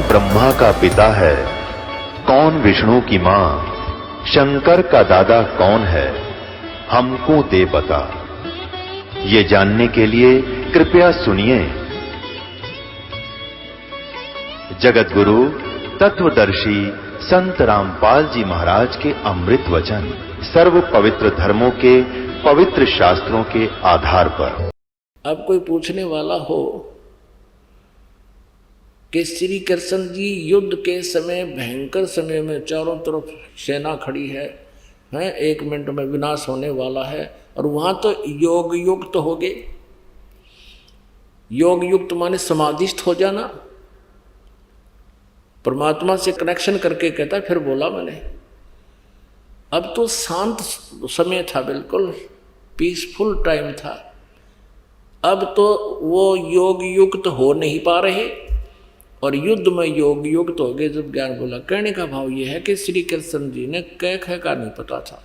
ब्रह्मा का पिता है, कौन विष्णु की मां, शंकर का दादा कौन है, हमको दे बता। ये जानने के लिए कृपया सुनिए। जगत गुरु तत्वदर्शी संत रामपाल जी महाराज के अमृत वचन सर्व पवित्र धर्मों के पवित्र शास्त्रों के आधार पर। अब कोई पूछने वाला हो कि श्री कृष्ण जी युद्ध के समय, भयंकर समय में चारों तरफ सेना खड़ी है, 1 मिनट में विनाश होने वाला है, और वहां तो योग युक्त हो गए। योग युक्त माने समाधिस्थ हो जाना, परमात्मा से कनेक्शन करके कहता। फिर बोला मैंने, अब तो शांत समय था, बिल्कुल पीसफुल टाइम था। अब तो वो योग युक्त हो नहीं पा रहे और युद्ध में योग युक्त हो गए। जब ज्ञान बोला, कहने का भाव ये है कि श्री कृष्ण जी ने कह का नहीं पता था।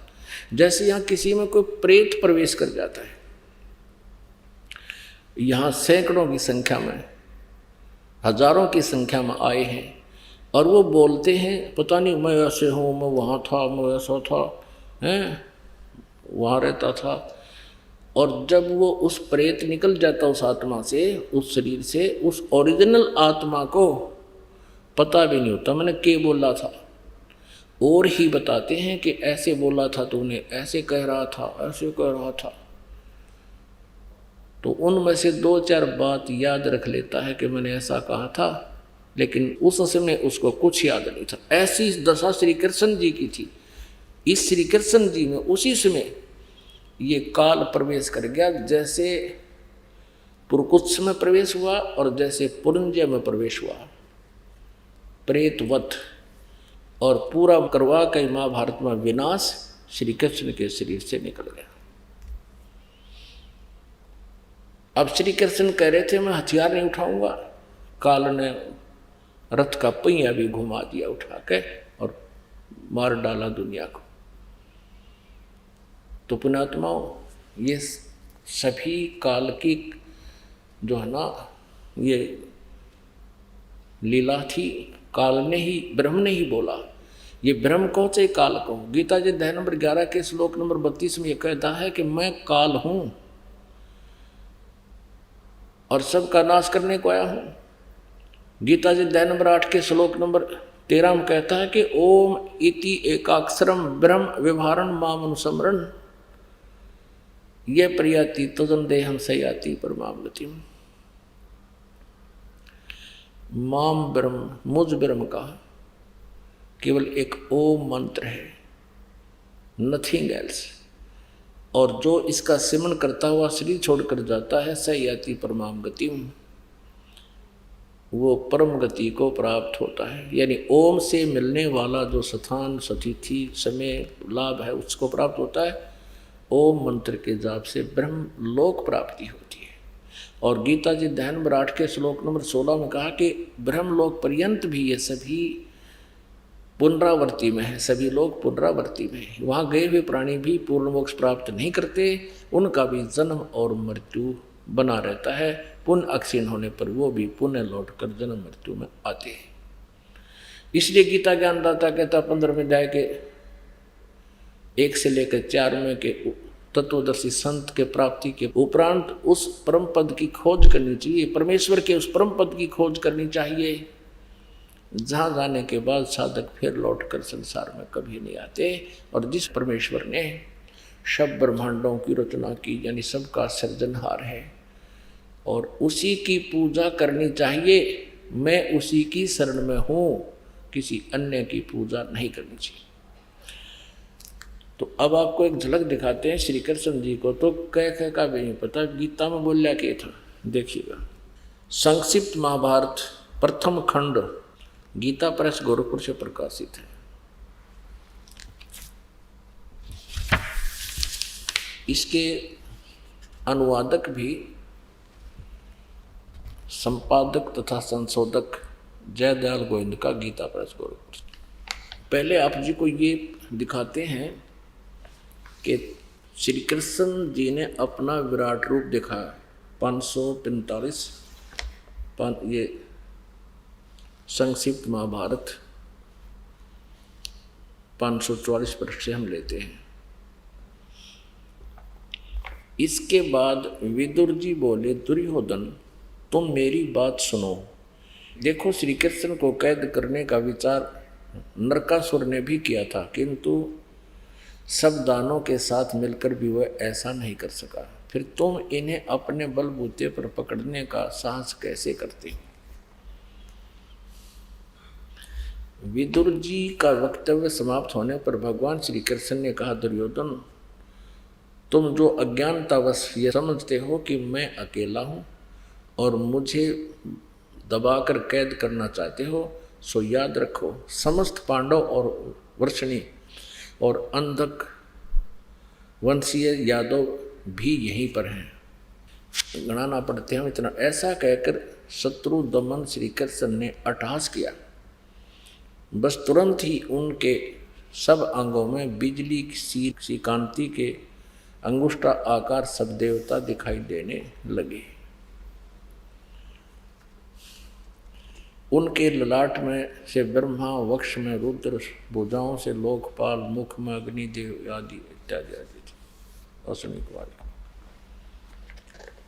जैसे यहाँ किसी में कोई प्रेत प्रवेश कर जाता है, यहाँ सैकड़ों की संख्या में, हजारों की संख्या में आए हैं और वो बोलते हैं, पता नहीं मैं ऐसे हूँ, मैं वहाँ था, मैं ऐसा था, वहाँ रहता था। और जब वो उस प्रेत निकल जाता उस आत्मा से, उस शरीर से, उस ओरिजिनल आत्मा को पता भी नहीं होता मैंने क्या बोला था। और ही बताते हैं कि ऐसे बोला था तूने, ऐसे कह रहा था, ऐसे कह रहा था। तो उनमें से 2-4 बात याद रख लेता है कि मैंने ऐसा कहा था, लेकिन उस समय उसको कुछ याद नहीं था। ऐसी दशा श्री कृष्ण जी की थी। इस श्री कृष्ण जी में उसी समय ये काल प्रवेश कर गया, जैसे पुरकुत्स में प्रवेश हुआ और जैसे पुरंजय में प्रवेश हुआ, प्रेतवत, और पूरा करवा के महाभारत में विनाश श्री कृष्ण के शरीर से निकल गया। अब श्री कृष्ण कह रहे थे मैं हथियार नहीं उठाऊंगा, काल ने रथ का पहिया भी घुमा दिया उठा के और मार डाला दुनिया को। तो पुण्यात्माओं, ये सभी काल की जो है ना, ये लीला थी। काल ने ही, ब्रह्म ने ही बोला। ये ब्रह्म को चाहे काल को, गीता जी अध्याय नंबर 11 के श्लोक नंबर 32 में ये कहता है कि मैं काल हूं और सबका नाश करने को आया हूं। गीता जी अध्याय नंबर 8 के श्लोक नंबर 13 में कहता है कि ओम इति एकाक्षरम ब्रह्म व्यवहारण माम अनुसमरण ये प्रयाति तदन देहम सयाति परमाम गतिम। माम ब्रह्म, मुझ ब्रह्म का केवल एक ओम मंत्र है, नथिंग एल्स। और जो इसका सिमरन करता हुआ शरीर छोड़कर जाता है, सयाति परमाम गतिम, वो परम गति को प्राप्त होता है। यानी ओम से मिलने वाला जो स्थान, सतिथि, समय, लाभ है, उसको प्राप्त होता है। ओम मंत्र के जाप से ब्रह्म लोक प्राप्ति होती है। और गीता जी अध्याय नंबर 8 के श्लोक नंबर 16 में कहा कि ब्रह्म लोक पर्यंत भी ये सभी पुनरावर्ती में है, सभी लोग पुनरावर्ती में है। वहाँ गए हुए प्राणी भी पूर्ण मोक्ष प्राप्त नहीं करते, उनका भी जन्म और मृत्यु बना रहता है। पुण्य अक्षीण होने पर वो भी पुण्य लौटकर जन्म मृत्यु में आते हैं। इसलिए गीता ज्ञानदाता कहता 15वें अध्याय के 1 से लेकर 4 में के तत्वदर्शी संत के प्राप्ति के उपरांत उस परम पद की खोज करनी चाहिए, परमेश्वर के उस परम पद की खोज करनी चाहिए, जहाँ जाने के बाद साधक फिर लौटकर संसार में कभी नहीं आते। और जिस परमेश्वर ने सब ब्रह्मांडों की रचना की, यानी सबका सृजनहार है, और उसी की पूजा करनी चाहिए। मैं उसी की शरण में हूँ, किसी अन्य की पूजा नहीं करनी चाहिए। तो अब आपको एक झलक दिखाते हैं श्री कृष्ण जी को। तो कह का भी नहीं पता, गीता में बोलिया क्या था, देखिएगा। संक्षिप्त महाभारत प्रथम खंड गीता प्रेस गोरखपुर से प्रकाशित है। इसके अनुवादक भी, संपादक तथा संशोधक जयदयाल गोविंद का गीता प्रेस गोरखपुर। पहले आप जी को ये दिखाते हैं कि श्री कृष्ण जी ने अपना विराट रूप दिखाया। 545 ये संक्षिप्त महाभारत 544 पृष्ठ से हम लेते हैं। इसके बाद विदुर जी बोले, दुर्योधन तुम मेरी बात सुनो। देखो, श्री कृष्ण को कैद करने का विचार नरकासुर ने भी किया था, किंतु सब दानों के साथ मिलकर भी वह ऐसा नहीं कर सका। फिर तुम इन्हें अपने बलबूते पर पकड़ने का साहस कैसे करते हो? विदुर जी का वक्तव्य समाप्त होने पर भगवान श्री कृष्ण ने कहा, दुर्योधन तुम जो अज्ञानतावश ये समझते हो कि मैं अकेला हूँ और मुझे दबाकर कैद करना चाहते हो, सो याद रखो समस्त पांडव और वर्षणी और अंधक वंशीय यादव भी यहीं पर हैं। गणाना पड़ते हैं इतना। ऐसा कहकर शत्रु दमन श्री कृष्ण ने अट्टहास किया। बस तुरंत ही उनके सब अंगों में बिजली सी कांति के अंगुष्ठा आकार सब देवता दिखाई देने लगे। उनके ललाट में से ब्रह्मा, वक्ष में रुद्र, भुजाओं से लोकपाल, मुख में अग्निदेव आदि इत्यादि आदि असनिक वाले।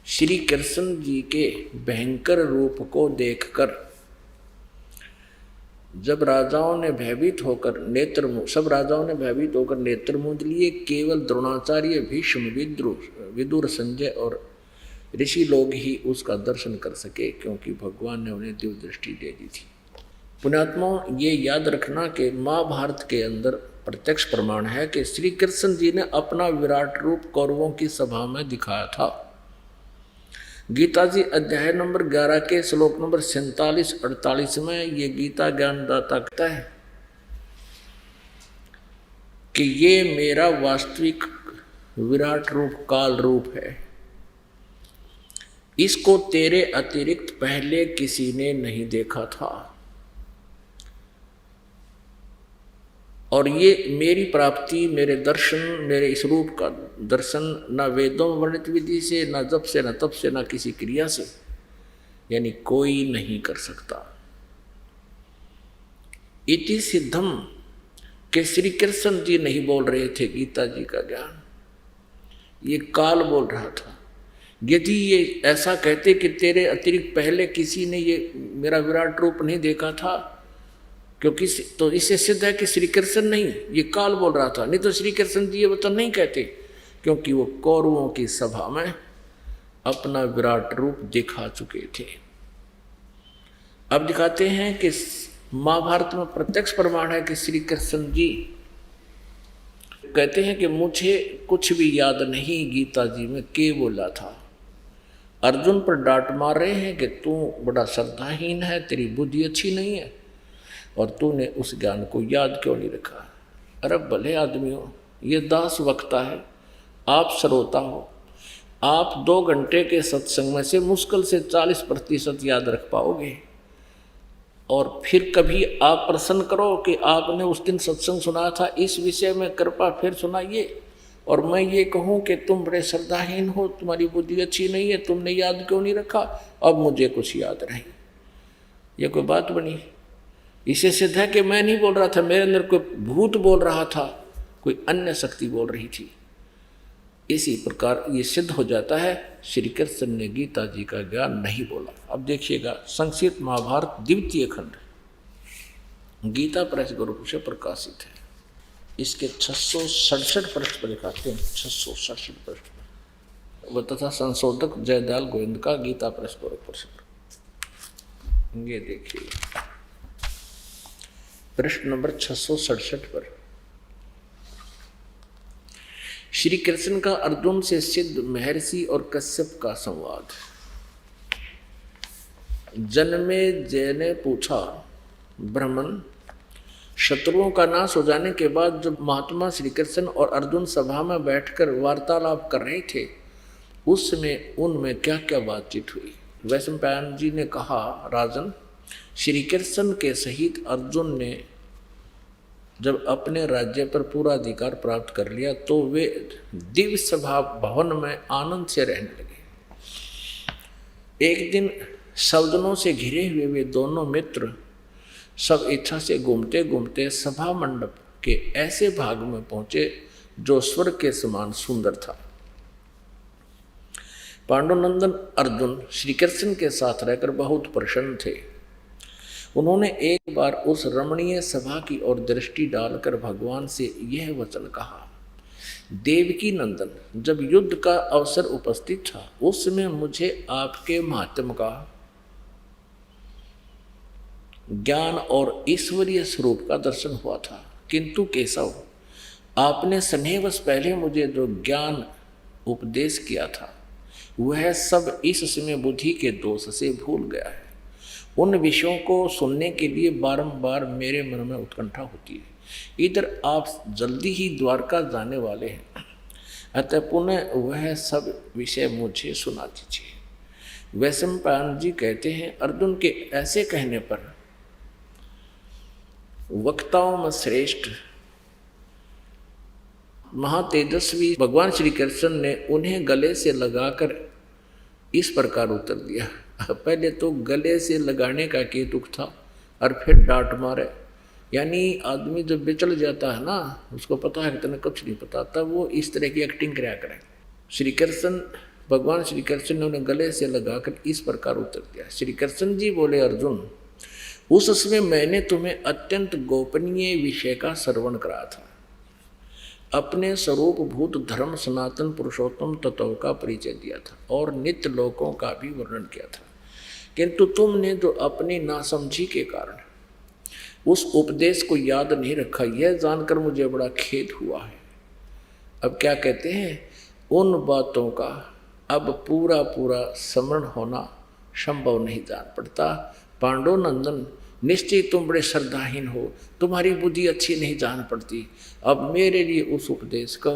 श्री कृष्ण जी के भयंकर रूप को देखकर सब राजाओं ने भयभीत होकर नेत्र मूंद लिए। केवल द्रोणाचार्य, भीष्म, विदुर, संजय और ऋषि लोग ही उसका दर्शन कर सके, क्योंकि भगवान ने उन्हें दिव्य दृष्टि दे दी थी। पुण्यात्माओं, ये याद रखना कि महाभारत के अंदर प्रत्यक्ष प्रमाण है कि श्री कृष्ण जी ने अपना विराट रूप कौरवों की सभा में दिखाया था। गीता जी अध्याय नंबर 11 के श्लोक नंबर 47-48 में ये गीता ज्ञानदाता कहता है कि ये मेरा वास्तविक विराट रूप काल रूप है, इसको तेरे अतिरिक्त पहले किसी ने नहीं देखा था, और ये मेरी प्राप्ति, मेरे दर्शन, मेरे इस रूप का दर्शन न वेदों वर्णित विधि से, न जप से, न तप से, न किसी क्रिया से, यानी कोई नहीं कर सकता। इति सिद्धम के श्री कृष्ण जी नहीं बोल रहे थे गीता जी का ज्ञान, ये काल बोल रहा था। यदि ये ऐसा कहते कि तेरे अतिरिक्त पहले किसी ने ये मेरा विराट रूप नहीं देखा था, क्योंकि तो इससे सिद्ध है कि श्री कृष्ण नहीं, ये काल बोल रहा था। नहीं तो श्री कृष्ण जी ये वचन नहीं कहते, क्योंकि वो कौरवों की सभा में अपना विराट रूप दिखा चुके थे। अब दिखाते हैं कि महाभारत में प्रत्यक्ष प्रमाण है कि श्री कृष्ण जी कहते हैं कि मुझे कुछ भी याद नहीं गीता जी में के बोला था। अर्जुन पर डांट मार रहे हैं कि तू बड़ा श्रद्धाहीन है, तेरी बुद्धि अच्छी नहीं है और तूने उस ज्ञान को याद क्यों नहीं रखा। अरे भले आदमियों, ये दास वक्ता है, आप श्रोता हो, आप 2 घंटे के सत्संग में से मुश्किल से 40% याद रख पाओगे, और फिर कभी आप प्रश्न करो कि आपने उस दिन सत्संग सुना था, इस विषय में कृपा फिर सुनाइए, और मैं ये कहूँ कि तुम बड़े श्रद्धाहीन हो, तुम्हारी बुद्धि अच्छी नहीं है, तुमने याद क्यों नहीं रखा, अब मुझे कुछ याद नहीं। ये कोई बात बनी? इसे सिद्ध है कि मैं नहीं बोल रहा था, मेरे अंदर कोई भूत बोल रहा था, कोई अन्य शक्ति बोल रही थी। इसी प्रकार ये सिद्ध हो जाता है श्री कृष्ण ने गीता जी का ज्ञान नहीं बोला। अब देखिएगा, संक्षिप्त महाभारत द्वितीय खंड गीता प्रेस ग्रुप से प्रकाशित है। इसके 667 पृष्ठ पर दिखाते हैं, 667 पृष्ठ पर वो तथा संशोधक जयदयाल गोविंद का गीता प्रेस ग्रुप पर। ये देखिए पृष्ठ नंबर 667 पर श्री कृष्ण का अर्जुन से सिद्ध महर्षि और कश्यप का संवाद। जन्मेजय ने पूछा, ब्राह्मण, शत्रुओं का नाश हो जाने के बाद जब महात्मा श्री कृष्ण और अर्जुन सभा में बैठकर वार्तालाप कर रहे थे, उसमें उनमें क्या क्या बातचीत हुई? वैशंपायन जी ने कहा, राजन, श्री कृष्ण के सहित अर्जुन ने जब अपने राज्य पर पूरा अधिकार प्राप्त कर लिया तो वे दिव्य सभा भवन में आनंद से रहने लगे। एक दिन सवदनों से घिरे हुए वे दोनों मित्र सब इच्छा से घूमते घूमते सभा मंडप के ऐसे भाग में पहुंचे जो स्वर्ग के समान सुंदर था। पांडुनंदन अर्जुन श्री कृष्ण के साथ रहकर बहुत प्रसन्न थे। उन्होंने एक बार उस रमणीय सभा की ओर दृष्टि डालकर भगवान से यह वचन कहा, देवकी नंदन, जब युद्ध का अवसर उपस्थित था उस समय मुझे आपके महात्म्य का ज्ञान और ईश्वरीय स्वरूप का दर्शन हुआ था, किंतु केशव, आपने स्नेहवश पहले मुझे जो ज्ञान उपदेश किया था वह सब इस समय बुद्धि के दोष से भूल गया है। उन विषयों को सुनने के लिए बारंबार मेरे मन में उत्कंठा होती है। इधर आप जल्दी ही द्वारका जाने वाले हैं, अतः पुनः वह सब विषय मुझे सुना दीजिए। वैशंपायन जी कहते हैं, अर्जुन के ऐसे कहने पर वक्ताओं में श्रेष्ठ महातेजस्वी भगवान श्री कृष्ण ने उन्हें गले से लगाकर इस प्रकार उत्तर दिया। पहले तो गले से लगाने का केतुक था और फिर डांट मारे। यानी आदमी जब बिचल जाता है ना, उसको पता है कि तेने कुछ नहीं पता, तब वो इस तरह की एक्टिंग कराया करे। श्री कृष्ण, भगवान श्री कृष्ण ने उन्हें गले से लगाकर इस प्रकार उत्तर दिया। श्री कृष्ण जी बोले, अर्जुन, उस समय मैंने तुम्हें अत्यंत गोपनीय विषय का श्रवण कराया था। अपने स्वरूप भूत धर्म सनातन पुरुषोत्तम तत्व का परिचय दिया था और नित्य लोकों का भी वर्णन किया था, किंतु तुमने जो अपनी नासमझी के कारण उस उपदेश को याद नहीं रखा, यह जानकर मुझे बड़ा खेद हुआ है। अब क्या कहते हैं, उन बातों का अब पूरा पूरा स्मरण होना संभव नहीं जान पड़ता। पांडुनंदन, निश्चय तुम बड़े श्रद्धाहीन हो, तुम्हारी बुद्धि अच्छी नहीं जान पड़ती। अब मेरे लिए उस उपदेश का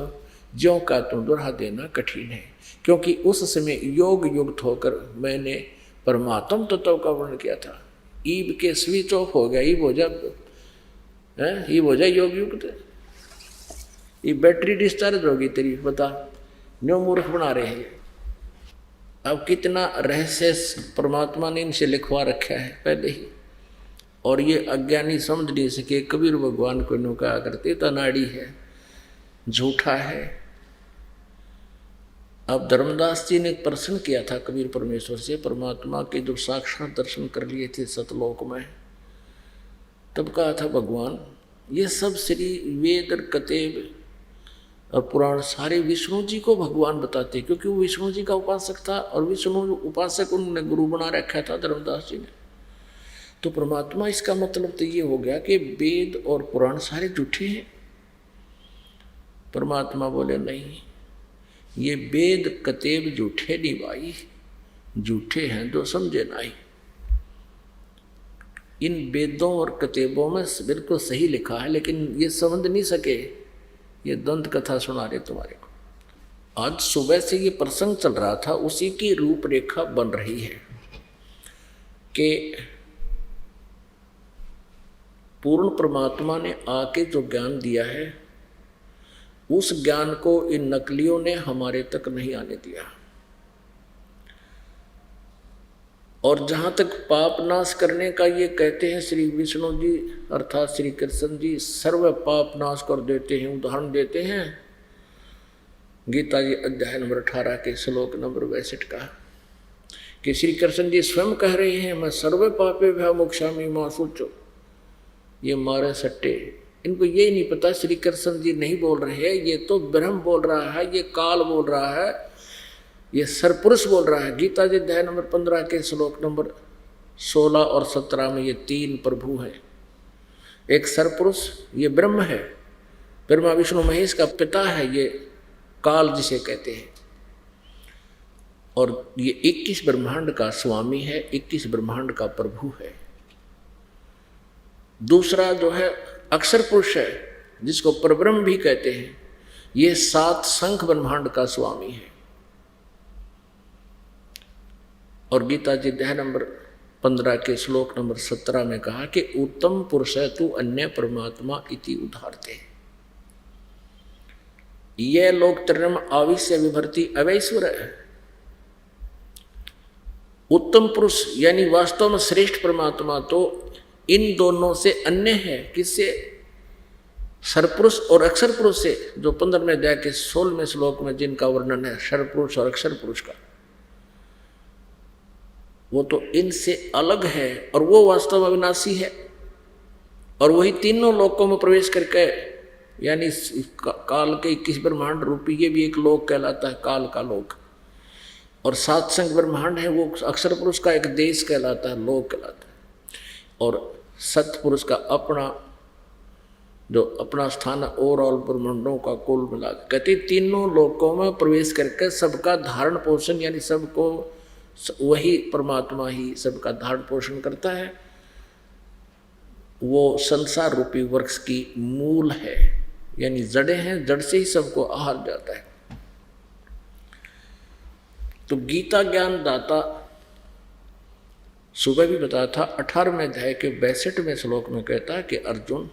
ज्यों का तुम दोहरा देना कठिन है, क्योंकि उस समय योग युक्त होकर मैंने परमात्म तत्व का वर्णन किया था। ईब के स्विच ऑफ हो गया, ईब हो जा योग युक्त, ये बैटरी डिस्चार्ज होगी तेरी, बता, न्यू मूर्ख बना रहे हैं। अब कितना रहस्य परमात्मा ने इनसे लिखवा रखा है पहले ही, और ये अज्ञानी समझ नहीं सके। कबीर भगवान को नो कहा करते तो नाड़ी है, झूठा है। अब धर्मदास जी ने एक प्रश्न किया था कबीर परमेश्वर से, परमात्मा के जो साक्षात दर्शन कर लिए थे सतलोक में, तब कहा था, भगवान ये सब श्री वेद और कतेब और पुराण सारे विष्णु जी को भगवान बताते, क्योंकि वो विष्णु जी का उपासक था और विष्णु उपासक उन्होंने गुरु बना रखा था धर्मदास जी ने। तो परमात्मा, इसका मतलब तो ये हो गया कि वेद और पुराण सारे झूठे हैं। परमात्मा बोले, नहीं, ये वेद कतेब झूठे नहीं भाई, झूठे हैं जो समझे नहीं। इन वेदों और कतेबों में बिल्कुल सही लिखा है, लेकिन ये समझ नहीं सके। ये दंत कथा सुना रहे तुम्हारे को। आज सुबह से ये प्रसंग चल रहा था, उसी की रूपरेखा बन रही है कि पूर्ण परमात्मा ने आके जो ज्ञान दिया है, उस ज्ञान को इन नकलियों ने हमारे तक नहीं आने दिया। और जहाँ तक पाप नाश करने का ये कहते हैं श्री विष्णु जी अर्थात श्री कृष्ण जी सर्व पाप नाश कर देते हैं, उदाहरण देते हैं गीता जी अध्याय नंबर 18 के श्लोक नंबर 62 का, कि श्री कृष्ण जी स्वयं कह रहे हैं, मैं सर्व पापे भय मोक्षामि मां सूचो। ये मारे सट्टे, इनको ये नहीं पता श्री कृष्ण जी नहीं बोल रहे हैं, ये तो ब्रह्म बोल रहा है, ये काल बोल रहा है, ये सरपुरुष बोल रहा है। गीता जी अध्याय नंबर 15 के श्लोक नंबर 16 और 17 में ये तीन प्रभु हैं। एक सरपुरुष ये ब्रह्म है, ब्रह्मा विष्णु महेश का पिता है, ये काल जिसे कहते हैं, और ये 21 ब्रह्मांड का स्वामी है, 21 ब्रह्मांड का प्रभु है। दूसरा जो है अक्षर पुरुष है, जिसको परब्रह्म भी कहते हैं, ये 7 शंख ब्रह्मांड का स्वामी है। और गीता जी अध्याय नंबर 15 के श्लोक नंबर 17 में कहा कि उत्तम पुरुष है तू अन्य परमात्मा इति उदाहरते। यह लोक त्रयम आविश्य विभर्ति अवैश्वर है। उत्तम पुरुष यानी वास्तव में श्रेष्ठ परमात्मा तो इन दोनों से अन्य है। किससे? सरपुरुष और अक्षर पुरुष से, जो 15वें अध्याय के 16वें श्लोक में जिनका वर्णन है सरपुरुष और अक्षर पुरुष का, वो तो इनसे अलग है और वो वास्तव में अविनाशी है। और वही तीनों लोकों में प्रवेश करके, यानी काल के 21 ब्रह्मांड रूपी ये भी एक लोक कहलाता है, काल का लोक। और 7 संख्य ब्रह्मांड है, वो अक्षर पुरुष का एक देश कहलाता है, लोक कहलाता है। और सतपुरुष का अपना जो अपना स्थान है, ओवरऑल ब्रह्मांडों का कुल मिला कहते तीनों लोकों में प्रवेश करके सबका धारण पोषण, यानी सबको वही परमात्मा ही सबका धारण पोषण करता है। वो संसार रूपी वृक्ष की मूल है, यानी जड़ें हैं, जड़ से ही सबको आहार जाता है। तो गीता ज्ञान दाता सुबह भी बताया था, 18वें अध्याय के 62वें श्लोक में कहता है कि अर्जुन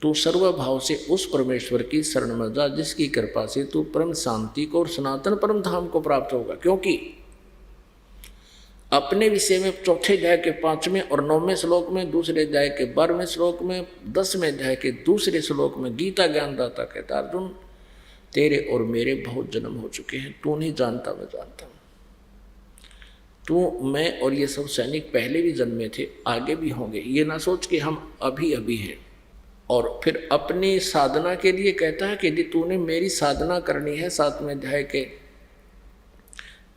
तू सर्वभाव से उस परमेश्वर की शरण में जा जिसकी कृपा से तू परम शांति को और सनातन परम धाम को प्राप्त होगा। क्योंकि अपने विषय में 4थे अध्याय के 5वें और 9वें श्लोक में, दूसरे अध्याय के 12वें श्लोक में, 10वें अध्याय के दूसरे श्लोक में गीता ज्ञानदाता कहता अर्जुन तेरे और मेरे बहुत जन्म हो चुके हैं, तू नहीं जानता मैं जानता हूँ। तू, मैं और ये सब सैनिक पहले भी जन्मे थे, आगे भी होंगे। ये ना सोच कि हम अभी अभी हैं। और फिर अपनी साधना के लिए कहता है कि यदि तूने मेरी साधना करनी है 7वें अध्याय के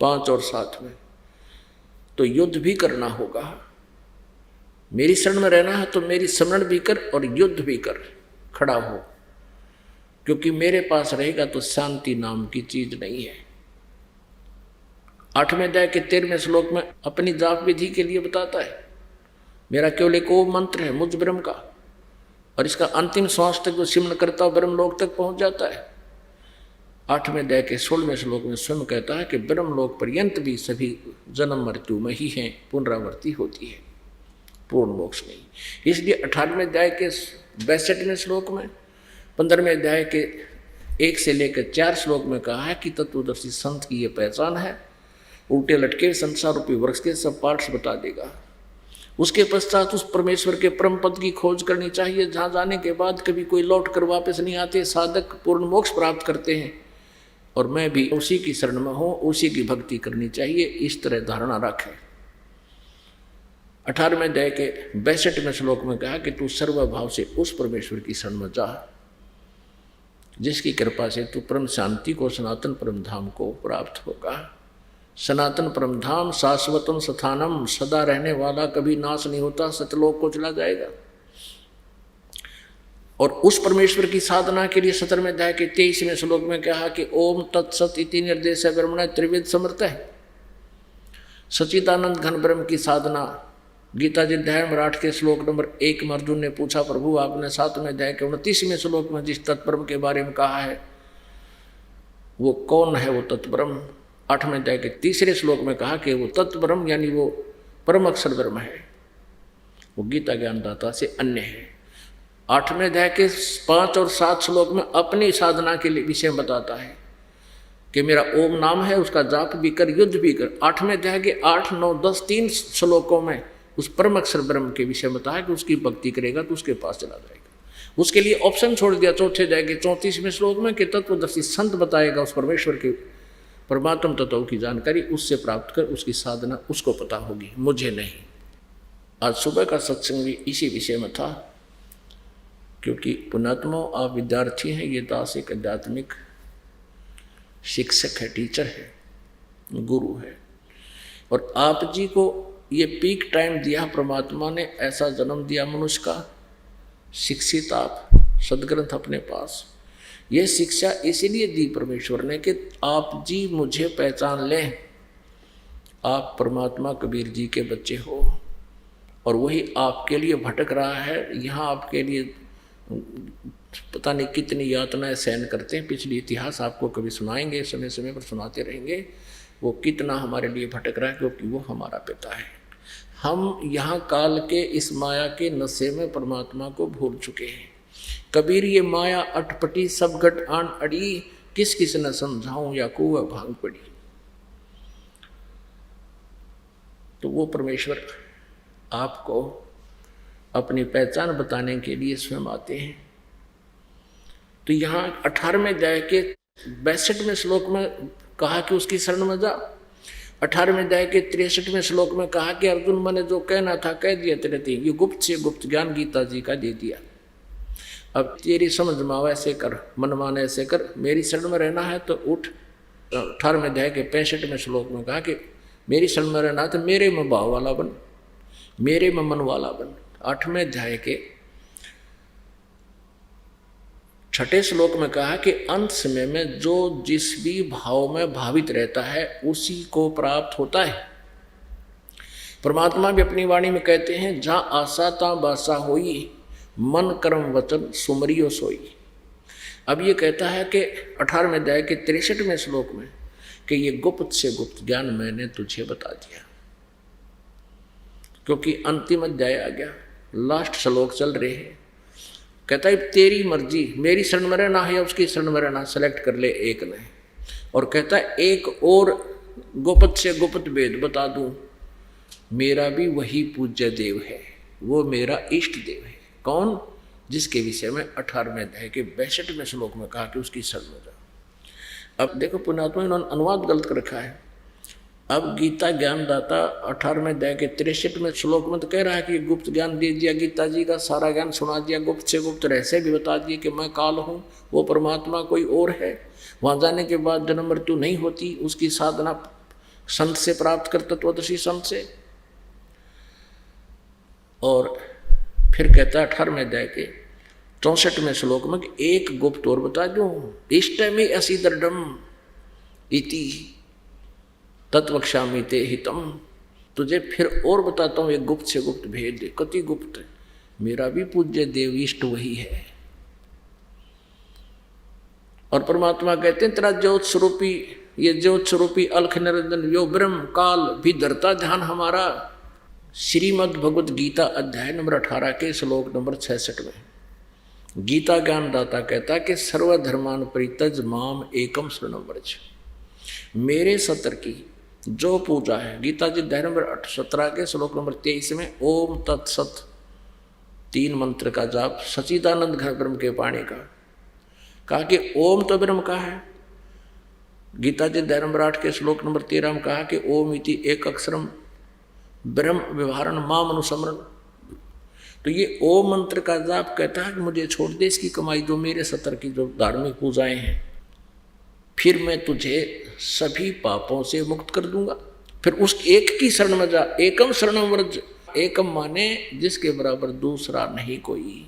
5 और 7 में, तो युद्ध भी करना होगा। मेरी शरण में रहना है तो मेरी स्मरण भी कर और युद्ध भी कर, खड़ा हो, क्योंकि मेरे पास रहेगा तो शांति नाम की चीज नहीं है। 8वें अध्याय के 13वें श्लोक में अपनी जाप विधि के लिए बताता है, मेरा केवल एक वो मंत्र है मुझ ब्रह्म का, और इसका अंतिम श्वास तक जो सिमरण करता ब्रह्मलोक तक पहुंच जाता है। 8वें अध्याय के 16वें श्लोक में स्वयं कहता है कि ब्रह्मलोक पर्यंत भी सभी जन्म मृत्यु में ही हैं, पुनरावृत्ति होती है, पूर्ण मोक्ष नहीं। इसलिए 18वें अध्याय के 62वें श्लोक में, 15वें अध्याय के 1 से लेकर 4 श्लोक में कहा है कि तत्वदर्शी संत की ये पहचान है, उल्टे लटके संसार रूपी वृक्ष के सब पार्ट्स बता देगा। उसके पश्चात उस परमेश्वर के परम पद की खोज करनी चाहिए, जहाँ जाने के बाद कभी कोई लौट कर वापस नहीं आते, साधक पूर्ण मोक्ष प्राप्त करते हैं। और मैं भी उसी की शरण में हूँ, उसी की भक्ति करनी चाहिए, इस तरह धारणा रखे। 18वें अध्याय के 62वें श्लोक में कहा कि तू सर्वभाव से उस परमेश्वर की शरण में जा जिसकी कृपा से तू परम शांति को, सनातन परम धाम को प्राप्त होगा। सनातन परम धाम शाश्वतम स्थानम, सदा रहने वाला, कभी नाश नहीं होता, सतलोक को चला जाएगा। और उस परमेश्वर की साधना के लिए 17वें अध्याय के 23वें श्लोक में कहा कि ओम तत्सत इति निर्देश ब्रह्मण त्रिवेद समर्थ है। सच्चिदानंद घन ब्रह्म की साधना गीता जी अध्याय नंबर 8 के श्लोक नंबर 1 में अर्जुन ने पूछा, प्रभु आपने 7वें अध्याय के 29वें श्लोक में जिस तत्ब्रह्म के बारे में कहा है वो कौन है? वो तत्ब्रह्म 8वें अध्याय के 3 श्लोक में कहा कि वो तत्ब्रह्म यानी वो परम अक्षर ब्रह्म है, वो गीता ज्ञानदाता से अन्य है। 8वें अध्याय के 5 और 7 श्लोक में अपनी साधना के लिए विषय बताता है कि मेरा ओम नाम है, उसका जाप भी कर, युद्ध भी कर। 8वें अध्याय के 8, 9, 10, 3 श्लोकों में उस परम अक्षर ब्रह्म के विषय बताया कि उसकी भक्ति करेगा तो उसके पास चला जाएगा। उसके लिए ऑप्शन छोड़ दिया 4थे अध्याय के 34वें श्लोक में कि तत्वदर्शी संत बताएगा उस परमेश्वर के परमात्म तत्व की जानकारी, उससे प्राप्त कर उसकी साधना उसको पता होगी, मुझे नहीं। आज सुबह का सत्संग भी इसी विषय में था, क्योंकि पुण्यात्मा आप विद्यार्थी हैं, ये दास एक आध्यात्मिक शिक्षक है, टीचर है, गुरु है, और आप जी को ये पीक टाइम दिया परमात्मा ने, ऐसा जन्म दिया मनुष्य का, शिक्षित आप, सदग्रंथ अपने पास। ये शिक्षा इसीलिए दी परमेश्वर ने कि आप जी मुझे पहचान लें, आप परमात्मा कबीर जी के बच्चे हो, और वही आपके लिए भटक रहा है। यहाँ आपके लिए पता नहीं कितनी यातनाएं सहन करते हैं, पिछली इतिहास आपको कभी सुनाएंगे, समय समय पर सुनाते रहेंगे, वो कितना हमारे लिए भटक रहा है, क्योंकि वो हमारा पिता है। हम यहाँ काल के इस माया के नशे में परमात्मा को भूल चुके हैं। कबीर ये माया अटपटी सब घट आन अड़ी, किस किस न समझाऊं या कुआ भांग पड़ी। तो वो परमेश्वर आपको अपनी पहचान बताने के लिए स्वयं आते हैं। तो यहाँ 18वें अध्याय के 62वें श्लोक में कहा कि उसकी शरण में जा। 18वें अध्याय के 63वें श्लोक में कहा कि अर्जुन, मैंने जो कहना था कह दिया तेरे थी। ये गुप्त से गुप्त ज्ञान गीता जी का दे दिया। अब तेरी समझ में आवा ऐसे कर, मन माने ऐसे कर, मेरी शरण में रहना है तो उठ। 18वें अध्याय के 65वें श्लोक में कहा कि मेरी शरण में रहना तो मेरे में भाव वाला बन, मेरे में मन वाला बन। 8वें अध्याय के 6ठे श्लोक में कहा कि अंत समय में जो जिस भी भाव में भावित रहता है उसी को प्राप्त होता है। परमात्मा भी अपनी वाणी में कहते हैं, जहाँ आशा ता बासा होई, मन कर्म वचन सुमरियो सोई। अब ये कहता है कि 18वें अध्याय के 63वें श्लोक में कि ये गुप्त से गुप्त ज्ञान मैंने तुझे बता दिया, क्योंकि अंतिम अध्याय आ गया, लास्ट श्लोक चल रहे हैं। कहता है तेरी मर्जी, मेरी शरण में रहना है या उसकी शरण में रहना, सेलेक्ट कर ले एक ने। और कहता है एक और गुप्त से गुप्त वेद बता दूं, मेरा भी वही पूज्य देव है, वो मेरा इष्ट देव है। कौन? जिसके विषय में 18वें अध्याय के 62वें श्लोक में कहा कि उसकी शरण में जाओ। अब देखो पुण्यात्मा, इन्होंने अनुवाद गलत कर रखा है। अब गीता ज्ञानदाता 18वें अध्याय के 63वें श्लोक में तो कह रहा है कि गुप्त ज्ञान दे दिया, गीता जी का सारा ज्ञान सुना दिया, गुप्त से गुप्त रहस्य भी बता दिए कि मैं काल हूँ, वो परमात्मा कोई और है, वहाँ जाने के बाद जन्म मृत्यु नहीं होती, उसकी साधना संत से प्राप्त कर, तत्वदर्शी संत से। और फिर कहता है 18वें अध्याय के 64वें श्लोक में कि एक गुप्त और बता दूं, इष्ट में असी दृढ़म इति तत्वक्षामि ते हितम। तुझे फिर और बताता हूं एक गुप्त से गुप्त भेद। कति गुप्त? मेरा भी पूज्य देव इष्ट वही है। और परमात्मा कहते हैं तेरा ज्योत स्वरूपी, ये ज्योत स्वरूपी अलख निरंजन यो ब्रह्म काल भी धरता ध्यान हमारा। श्रीमद् भगवद गीता अध्याय नंबर 18 के श्लोक नंबर 66 में गीता ज्ञानदाता कहता है कि सर्वधर्मान परित्यज माम एकम शरणम व्रज। मेरे सत्र की जो पूजा है, गीता जी अध्याय नंबर 17 के श्लोक नंबर 23 में ओम तत्सत 3 मंत्र का जाप सच्चिदानंद घन ब्रह्म के पाणी का कहा कि ओम तो ब्रह्म का है। गीता जी अध्याय नंबर 8 के श्लोक नंबर 13 में कहा कि ओम इति एक अक्षरम ब्रह्म व्यवहारण माम अनुसमरण। तो ये ओम मंत्र का जाप कहता है कि मुझे छोड़ दे इसकी कमाई, जो मेरे सत्र की जो धार्मिक पूजाएं हैं, फिर मैं तुझे सभी पापों से मुक्त कर दूंगा। फिर उस एक की शरण में जा। एकम शरणम व्रज, एकम माने जिसके बराबर दूसरा नहीं कोई।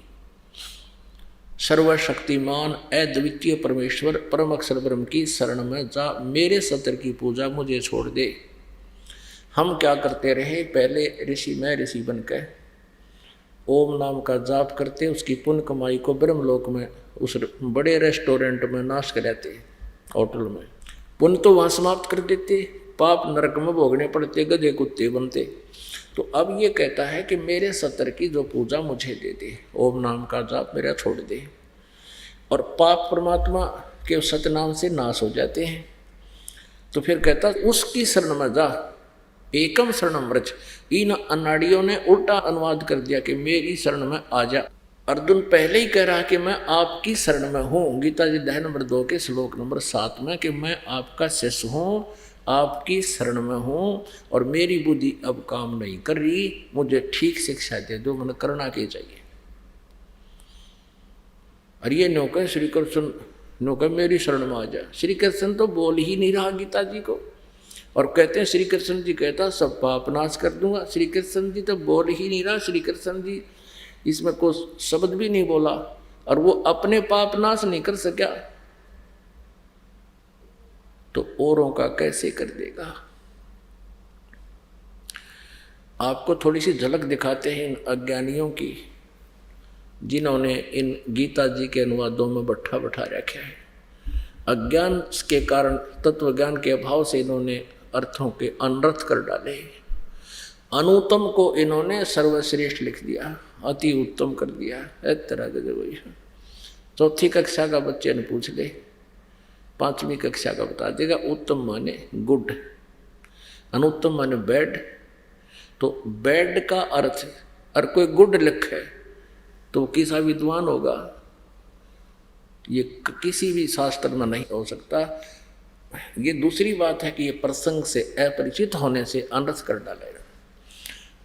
सर्वशक्तिमान अद्वितीय परमेश्वर परम अक्षर ब्रह्म की शरण में जा, मेरे सत्र की पूजा मुझे छोड़ दे। हम क्या करते रहे, पहले ऋषि में ऋषि बनकर ओम नाम का जाप करते, उसकी पुण्य कमाई को ब्रह्मलोक में उस बड़े रेस्टोरेंट में नाश कराते, होटल में पुण्य तो वहाँ समाप्त कर देते, पाप नरक में भोगने पड़ते, गधे कुत्ते बनते। तो अब ये कहता है कि मेरे सत्र की जो पूजा मुझे दे दे, ओम नाम का जाप मेरा छोड़ दे, और पाप परमात्मा के सतनाम से नाश हो जाते हैं। तो फिर कहता उसकी शरण में जा, एकम शरणम व्रज। इन अनाड़ियों ने उल्टा अनुवाद कर दिया कि मेरी शरण में आ जा। अर्जुन पहले ही कह रहा कि मैं आपकी शरण में हूँ, गीता जी अध्याय नंबर 2 के श्लोक नंबर 7 में, कि मैं आपका शिष्य हूँ, आपकी शरण में हूँ, और मेरी बुद्धि अब काम नहीं कर रही, मुझे ठीक शिक्षा दे दो, मैंने करना क्या चाहिए। और ये नौका श्री कृष्ण नौका मेरी शरण में आ जा। श्री कृष्ण तो बोल ही नहीं रहा गीता जी को, और कहते हैं श्री कृष्ण जी कहता सब पाप नाश कर दूंगा। श्री कृष्ण जी तो बोल ही नहीं रहा, श्री कृष्ण जी इसमें कोई शब्द भी नहीं बोला, और वो अपने पाप नाश नहीं कर सका तो औरों का कैसे कर देगा। आपको थोड़ी सी झलक दिखाते हैं इन अज्ञानियों की, जिन्होंने इन गीता जी के अनुवादों में बट्ठा बैठा रखा है। अज्ञान के कारण, तत्व ज्ञान के अभाव से इन्होंने अर्थों के अनर्थ कर डाले। अनुत्तम को इन्होंने सर्वश्रेष्ठ लिख दिया, अति उत्तम कर दिया। एक तरह के जो चौथी कक्षा का बच्चे ने पूछ ले, 5वीं कक्षा का बता देगा। उत्तम माने गुड, अनुत्तम माने बैड। तो बैड का अर्थ और कोई गुड लिखे तो किसा विद्वान होगा? ये किसी भी शास्त्र में नहीं हो सकता। ये दूसरी बात है कि ये प्रसंग से अपरिचित होने से अनर्थ कर डालेगा।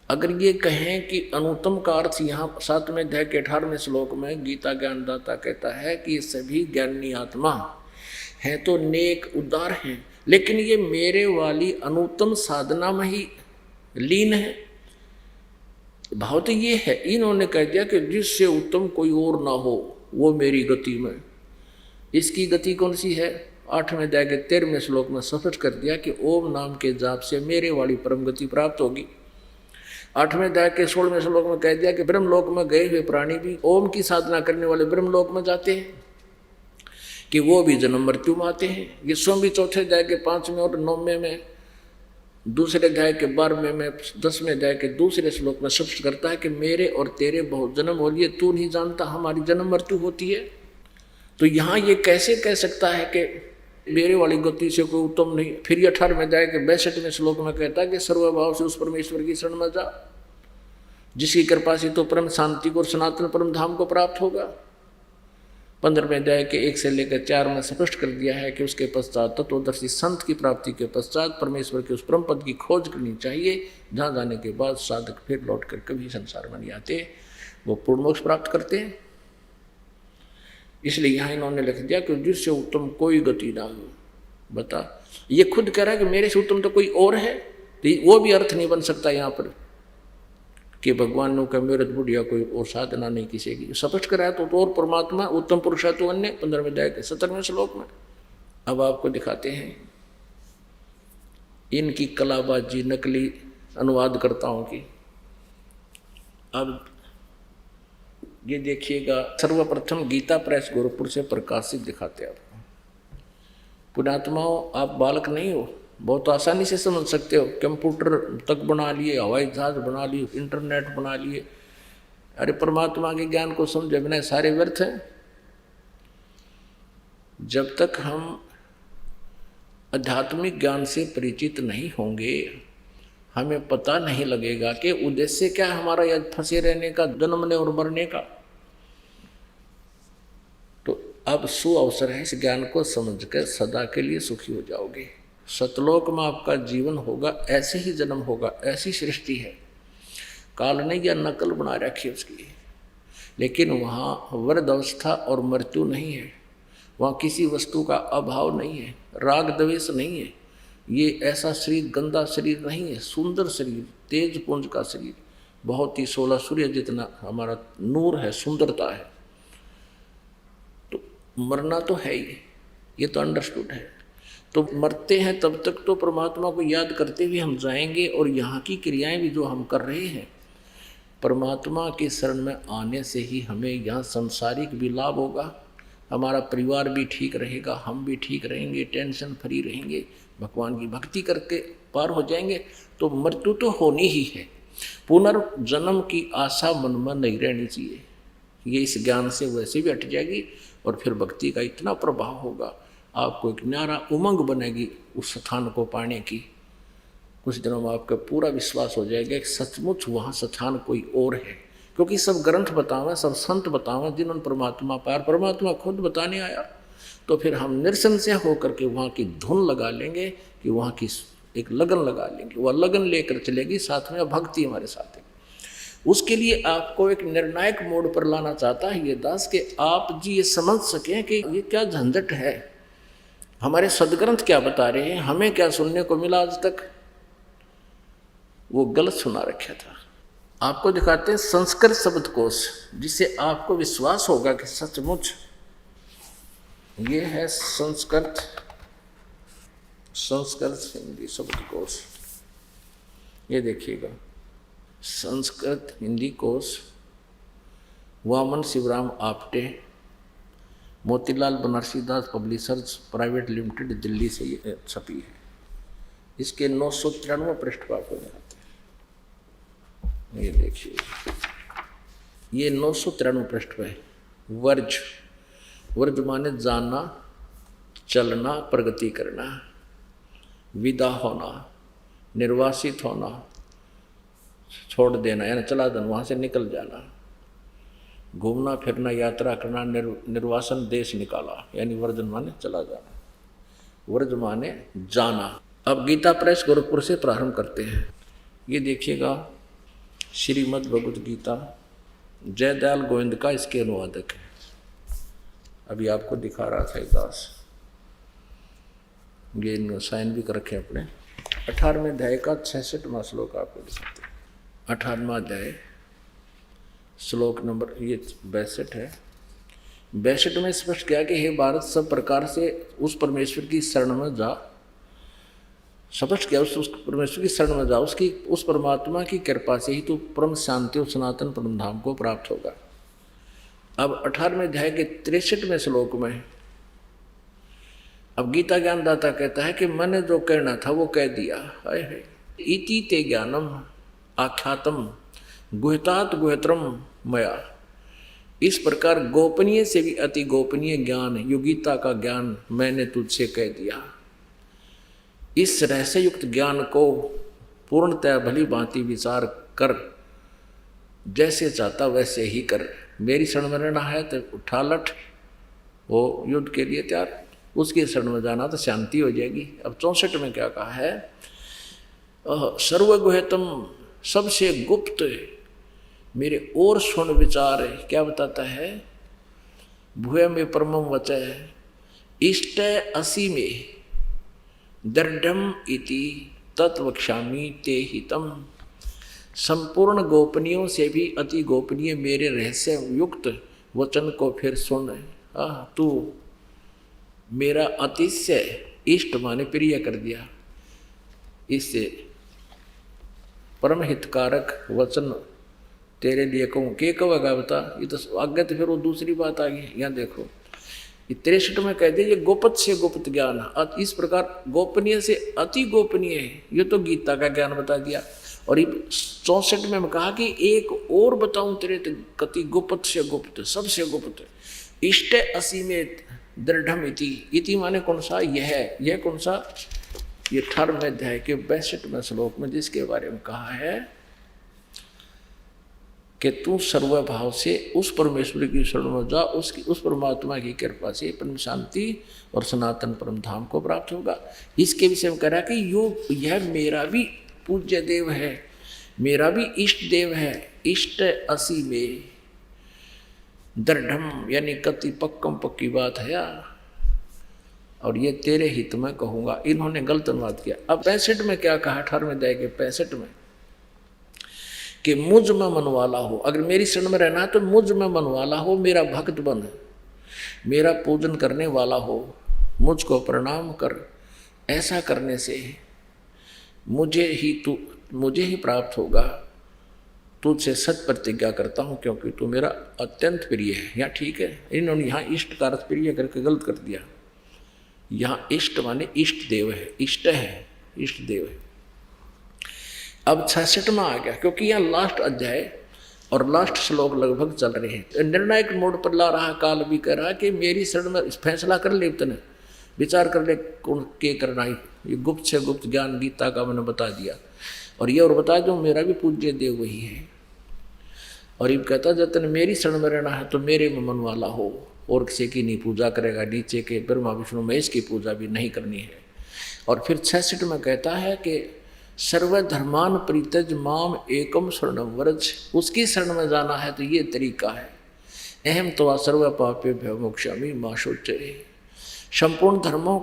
अगर ये कहें कि अनुत्तम का अर्थ यहाँ 7वें अध्याय के 18वें श्लोक में गीता ज्ञानदाता कहता है कि सभी ज्ञानी आत्मा हैं तो नेक उदार हैं, लेकिन ये मेरे वाली अनुत्तम साधना में ही लीन है। भाव तो ये है, इन्होंने कह दिया कि जिससे उत्तम कोई और ना हो वो मेरी गति में। इसकी गति कौन सी है? 8वें अध्याय के 13वें श्लोक में स्पष्ट कर दिया कि ओम नाम के जाप से मेरे वाली परम गति प्राप्त होगी। 8वें अध्याय के 16वें श्लोक में कह दिया कि ब्रह्मलोक में गए हुए प्राणी भी ओम की साधना करने वाले ब्रह्मलोक में जाते हैं, कि वो भी जन्म मृत्यु में आते हैं। ये स्वयं भी 4थे अध्याय के 5वें और 9वें में, 2रे अध्याय के 12वें में, 10वें अध्याय के 2रे श्लोक में स्पष्ट करता है कि मेरे और तेरे बहुत जन्म हो लिए, तू नहीं जानता हमारी जन्म मृत्यु होती है। तो यहाँ ये कैसे कह सकता है कि मेरे वाली गति से कोई उत्तम नहीं? फिर ये 18वें अध्याय के 62वें श्लोक में कहता है कि सर्वभाव से उस परमेश्वर की शरण में जा, जिसकी कृपा से तो परम शांति को और सनातन परम धाम को प्राप्त होगा। 15वें अध्याय के 1 से लेकर 4 में स्पष्ट कर दिया है कि उसके पश्चात तत्वदर्शी संत की प्राप्ति के पश्चात परमेश्वर के उस परम पद की खोज करनी चाहिए, जहाँ जाने के बाद साधक फिर लौट कर कभी संसार में नहीं आते, वो पूर्ण मोक्ष प्राप्त करते हैं। इसलिए यहाँ इन्होंने लिख दिया कि जिससे उत्तम कोई गति ना हो। बता, ये खुद कह रहा है कि मेरे से उत्तम तो कोई और है, तो वो भी अर्थ नहीं बन सकता यहाँ पर कि भगवान ने कहा मेरे बुढ़िया कोई और साधना नहीं किसी की। स्पष्ट कराया तो और परमात्मा उत्तम पुरुष है तो अन्य, 15वें अध्याय के 17वें श्लोक में। अब आपको दिखाते हैं इनकी कलाबाजी, नकली अनुवादकर्ताओं की। अब ये देखिएगा, सर्वप्रथम गीता प्रेस गोरखपुर से प्रकाशित दिखाते हैं आपको। पुण्यात्माओं, आप बालक नहीं हो, बहुत आसानी से समझ सकते हो। कंप्यूटर तक बना लिए, हवाई जहाज बना लिए, इंटरनेट बना लिए। अरे परमात्मा के ज्ञान को समझे बिना सारे व्यर्थ हैं। जब तक हम आध्यात्मिक ज्ञान से परिचित नहीं होंगे, हमें पता नहीं लगेगा कि उद्देश्य क्या है हमारा यह फंसे रहने का, जन्मने और मरने का। तो अब सुअवसर है, इस ज्ञान को समझकर सदा के लिए सुखी हो जाओगे। सतलोक में आपका जीवन होगा, ऐसे ही जन्म होगा, ऐसी सृष्टि है। काल ने यह नकल बना रखी है उसकी, लेकिन वहाँ वृद्ध अवस्था और मृत्यु नहीं है, वहाँ किसी वस्तु का अभाव नहीं है, राग द्वेष नहीं है। ये ऐसा शरीर गंदा शरीर नहीं है, सुंदर शरीर, तेज पुंज का शरीर, बहुत ही 16 सूर्य जितना हमारा नूर है, सुंदरता है। तो मरना तो है ही, ये तो अंडरस्टूड है। तो मरते हैं तब तक तो परमात्मा को याद करते हुए हम जाएंगे, और यहाँ की क्रियाएं भी जो हम कर रहे हैं, परमात्मा के शरण में आने से ही हमें यहाँ संसारिक भी लाभ होगा, हमारा परिवार भी ठीक रहेगा, हम भी ठीक रहेंगे, टेंशन फ्री रहेंगे, भगवान की भक्ति करके पार हो जाएंगे। तो मृत्यु तो होनी ही है, पुनर्जन्म की आशा मन में नहीं रहनी चाहिए। ये इस ज्ञान से वैसे भी हट जाएगी, और फिर भक्ति का इतना प्रभाव होगा, आपको एक न्यारा उमंग बनेगी उस स्थान को पाने की। कुछ दिनों में आपका पूरा विश्वास हो जाएगा कि सचमुच वहाँ स्थान कोई और है, क्योंकि सब ग्रंथ बतावें, सब संत बतावें जिन्होंने परमात्मा पार, परमात्मा खुद बताने आया। तो फिर हम निरसंशय होकर के वहाँ की धुन लगा लेंगे, कि वहाँ की एक लगन लगा लेंगे, वह लगन लेकर चलेगी, साथ में भक्ति हमारे साथ है। उसके लिए आपको एक निर्णायक मोड पर लाना चाहता है ये दास, कि आप जी ये समझ सकें कि ये क्या झंझट है, हमारे सदग्रंथ क्या बता रहे हैं, हमें क्या सुनने को मिला आज तक, वो गलत सुना रखा था। आपको दिखाते हैं संस्कृत शब्दकोश, जिससे आपको विश्वास होगा कि सचमुच ये है संस्कृत हिंदी शब्दकोश। ये देखिएगा, संस्कृत हिंदी कोश, वामन शिवराम आपटे, मोतीलाल बनारसी दास पब्लिशर्स प्राइवेट लिमिटेड, दिल्ली से ये छपी है। इसके 993 पृष्ठ पर आपको दिखाते हैं। ये देखिए, ये 993 पृष्ठ पर है। वर्ज, वर्ज माने जानना, चलना, प्रगति करना, विदा होना, निर्वासित होना, छोड़ देना, यानी चला देना, वहाँ से निकल जाना। घूमना फिरना, यात्रा करना, निर्वासन, देश निकाला, यानी वर्जन माने चला जाना, वर्ज माने जाना। अब गीता प्रेस गोरखपुर से प्रारंभ करते हैं। ये देखिएगा श्रीमद् भगवद गीता, जयदयाल गोविंद का इसके अनुवादक है। अभी आपको दिखा रहा था दास, ये साइन भी कर रखे अपने। 18वें अध्याय का 66वां श्लोक आपको दिखाते हैं। 18वां अध्याय श्लोक नंबर ये 62 है। 62 में स्पष्ट किया कि हे भारत, सब प्रकार से उस परमेश्वर की शरण में जा। स्पष्ट किया उस परमेश्वर की शरण में जा, उसकी उस परमात्मा की कृपा से ही तो परम शांति और सनातन परम धाम को प्राप्त होगा। अब 18वें अध्याय के 63वें श्लोक में अब गीता ज्ञानदाता कहता है कि मैंने जो कहना था वो कह दिया। इति ते ज्ञानम आख्यातम गुहतात गुहत्रम मया। इस प्रकार गोपनीय से भी अति गोपनीय ज्ञान, योगिता का ज्ञान मैंने तुझसे कह दिया। इस रहस्य युक्त ज्ञान को पूर्णतः भली भांति विचार कर, जैसे चाहता वैसे ही कर। मेरी शरण में रहना है तो उठा लठ, वो युद्ध के लिए तैयार, उसकी शरण में जाना तो शांति हो जाएगी। अब 64 में क्या कहा है? सर्वगुह्यतम, सबसे गुप्त मेरे और सुन विचार है। क्या बताता है? भूय में परमम वचय इष्ट असी में दृढ़म इति तत्वक्षामि ते हितम। संपूर्ण गोपनीयों से भी अति गोपनीय मेरे रहस्य युक्त वचन को फिर सुन। तू मेरा अतिशय इष्ट माने प्रिय कर दिया। इससे परम हितकारक वचन तेरे लिए कहूँ। के कहेगा बता? ये तो आगे तो फिर वो दूसरी बात आ गई। यहाँ देखो, ये 63 में कह दे, ये गोपत से गुप्त ज्ञान, इस प्रकार गोपनीय से अति गोपनीय है। ये तो गीता का ज्ञान बता दिया। और ये 64 में कहा कि एक और बताऊं तेरे कति गुप्त से गुप्त, सबसे गुप्त। इष्ट असी में दृढ़म इति माने कौन सा? यह कौन सा? ये 18वें अध्याय के 62वें श्लोक में जिसके बारे में कहा है कि तू सर्वभाव से उस परमेश्वर की शरण में जा, उस परमात्मा की कृपा से परम शांति और सनातन परम धाम को प्राप्त होगा। इसके विषय में कह रहा है कि यह मेरा भी पूज्य देव है, मेरा भी इष्ट देव है। इष्ट असी में दृढ़म यानी कति पक्कम पक्की बात है यार, और ये तेरे हित में कहूँगा। इन्होंने गलत अनुवाद किया। अब 65 में क्या कहा? 18वें अध्याय के 65 में कि मुझ में मन वाला हो, अगर मेरी शरण में रहना है तो मुझ में मन वाला हो, मेरा भक्त बन, मेरा पूजन करने वाला हो, मुझको प्रणाम कर। ऐसा करने से मुझे ही प्राप्त होगा। तुझसे सत प्रतिज्ञा करता हूँ, क्योंकि तू मेरा अत्यंत प्रिय है। यहाँ ठीक है, इन्होंने यहाँ इष्ट का अर्थ प्रिय करके गलत कर दिया। यहाँ इष्ट माने इष्ट देव है, इष्ट है, इष्ट देव है। अब 66वां आ गया, क्योंकि यहाँ लास्ट अध्याय और लास्ट श्लोक लगभग चल रहे हैं। निर्णायक मोड़ पर ला रहा काल भी कह रहा कि मेरी शरण में फैसला कर ले, तने विचार कर ले कौन के करना। ये गुप्त से गुप्त ज्ञान गीता का मैंने बता दिया, और ये और बता दो मेरा भी पूज्य देव वही है। और ये कहता जब तन मेरी शरण में रहना है तो मेरे में मन वाला हो, और किसी की नहीं पूजा करेगा, नीचे के ब्रह्मा विष्णु महेश की पूजा भी नहीं करनी है। और फिर 66 में कहता है कि सर्वधर्मान परित्यज माम एकम शरणम व्रज। उसकी शरण में जाना है तो ये तरीका है। अहम तो सर्व पापेभ्यो मोक्षामि मा शुच्यते। संपूर्ण धर्मों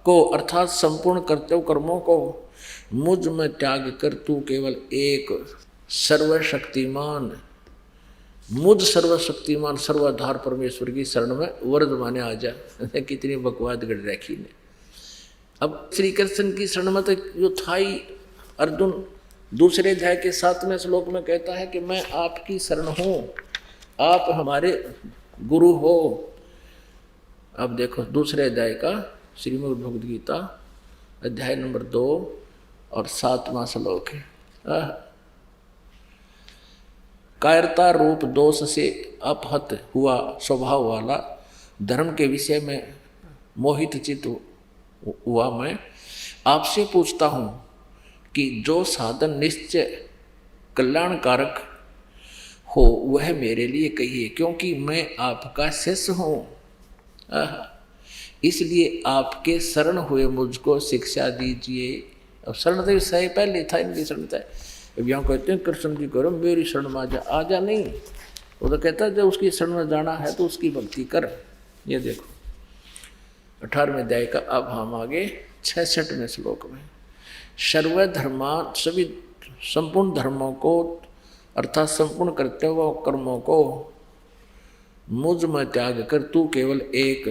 को अर्थात संपूर्ण कर्तव्य कर्मों को मुझ में त्याग कर तू केवल एक सर्वशक्तिमान, मुझ सर्वशक्तिमान सर्वाधार परमेश्वर की शरण में वर्द माने आ जा। कितनी बकवाद गढ़ रखी ने। अब श्री कृष्ण की शरण में तो जो था ही, अर्जुन दूसरे अध्याय के 7वें श्लोक में कहता है कि मैं आपकी शरण हूँ, आप हमारे गुरु हो। अब देखो दूसरे अध्याय का श्रीमद् भगवद गीता अध्याय नंबर 2 और 7वां श्लोक है। कायरता रूप दोष से अपहत हुआ स्वभाव वाला, धर्म के विषय में मोहित चित्त हुआ मैं आपसे पूछता हूँ कि जो साधन निश्चय कल्याणकारक हो वह मेरे लिए कहिए, क्योंकि मैं आपका शिष्य हूँ। इसलिए आपके शरण हुए मुझको शिक्षा दीजिए। अब शरण तो सही पहले था, इनकी शरण था। अब यहाँ कहते हैं कृष्ण जी करो मेरी शरण में आजा नहीं, वो तो कहता है जब उसकी शरण में जाना है तो उसकी भक्ति कर। ये देखो 18वें अध्याय का। अब हम आगे 66वें श्लोक में। सर्वधर्मा सभी संपूर्ण धर्मों को अर्थात संपूर्ण करते हुए कर्मों को मुझ में त्याग कर तू केवल एक।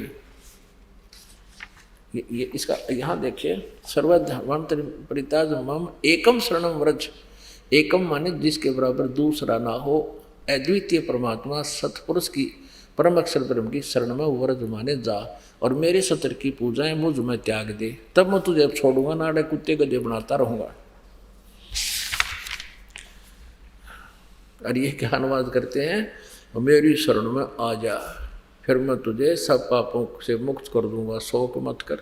ये इसका यहाँ देखिए, सर्वधर्म परित्याग मम एकम शरणम व्रज। एकम माने जिसके बराबर दूसरा ना हो, अद्वितीय परमात्मा सतपुरुष की परम अक्षर ब्रह्म की शरण में व्रज माने जा, और मेरे सत्र की पूजाएं मुझ में त्याग दे, तब मैं तुझे छोड़ूंगा ना, अड़े कुत्ते गधे बनाता रहूंगा। और ये क्या अनुवाद करते हैं, मेरी शरण में आ जा, फिर मैं तुझे सब पापों से मुक्त कर दूंगा, शोक मत कर।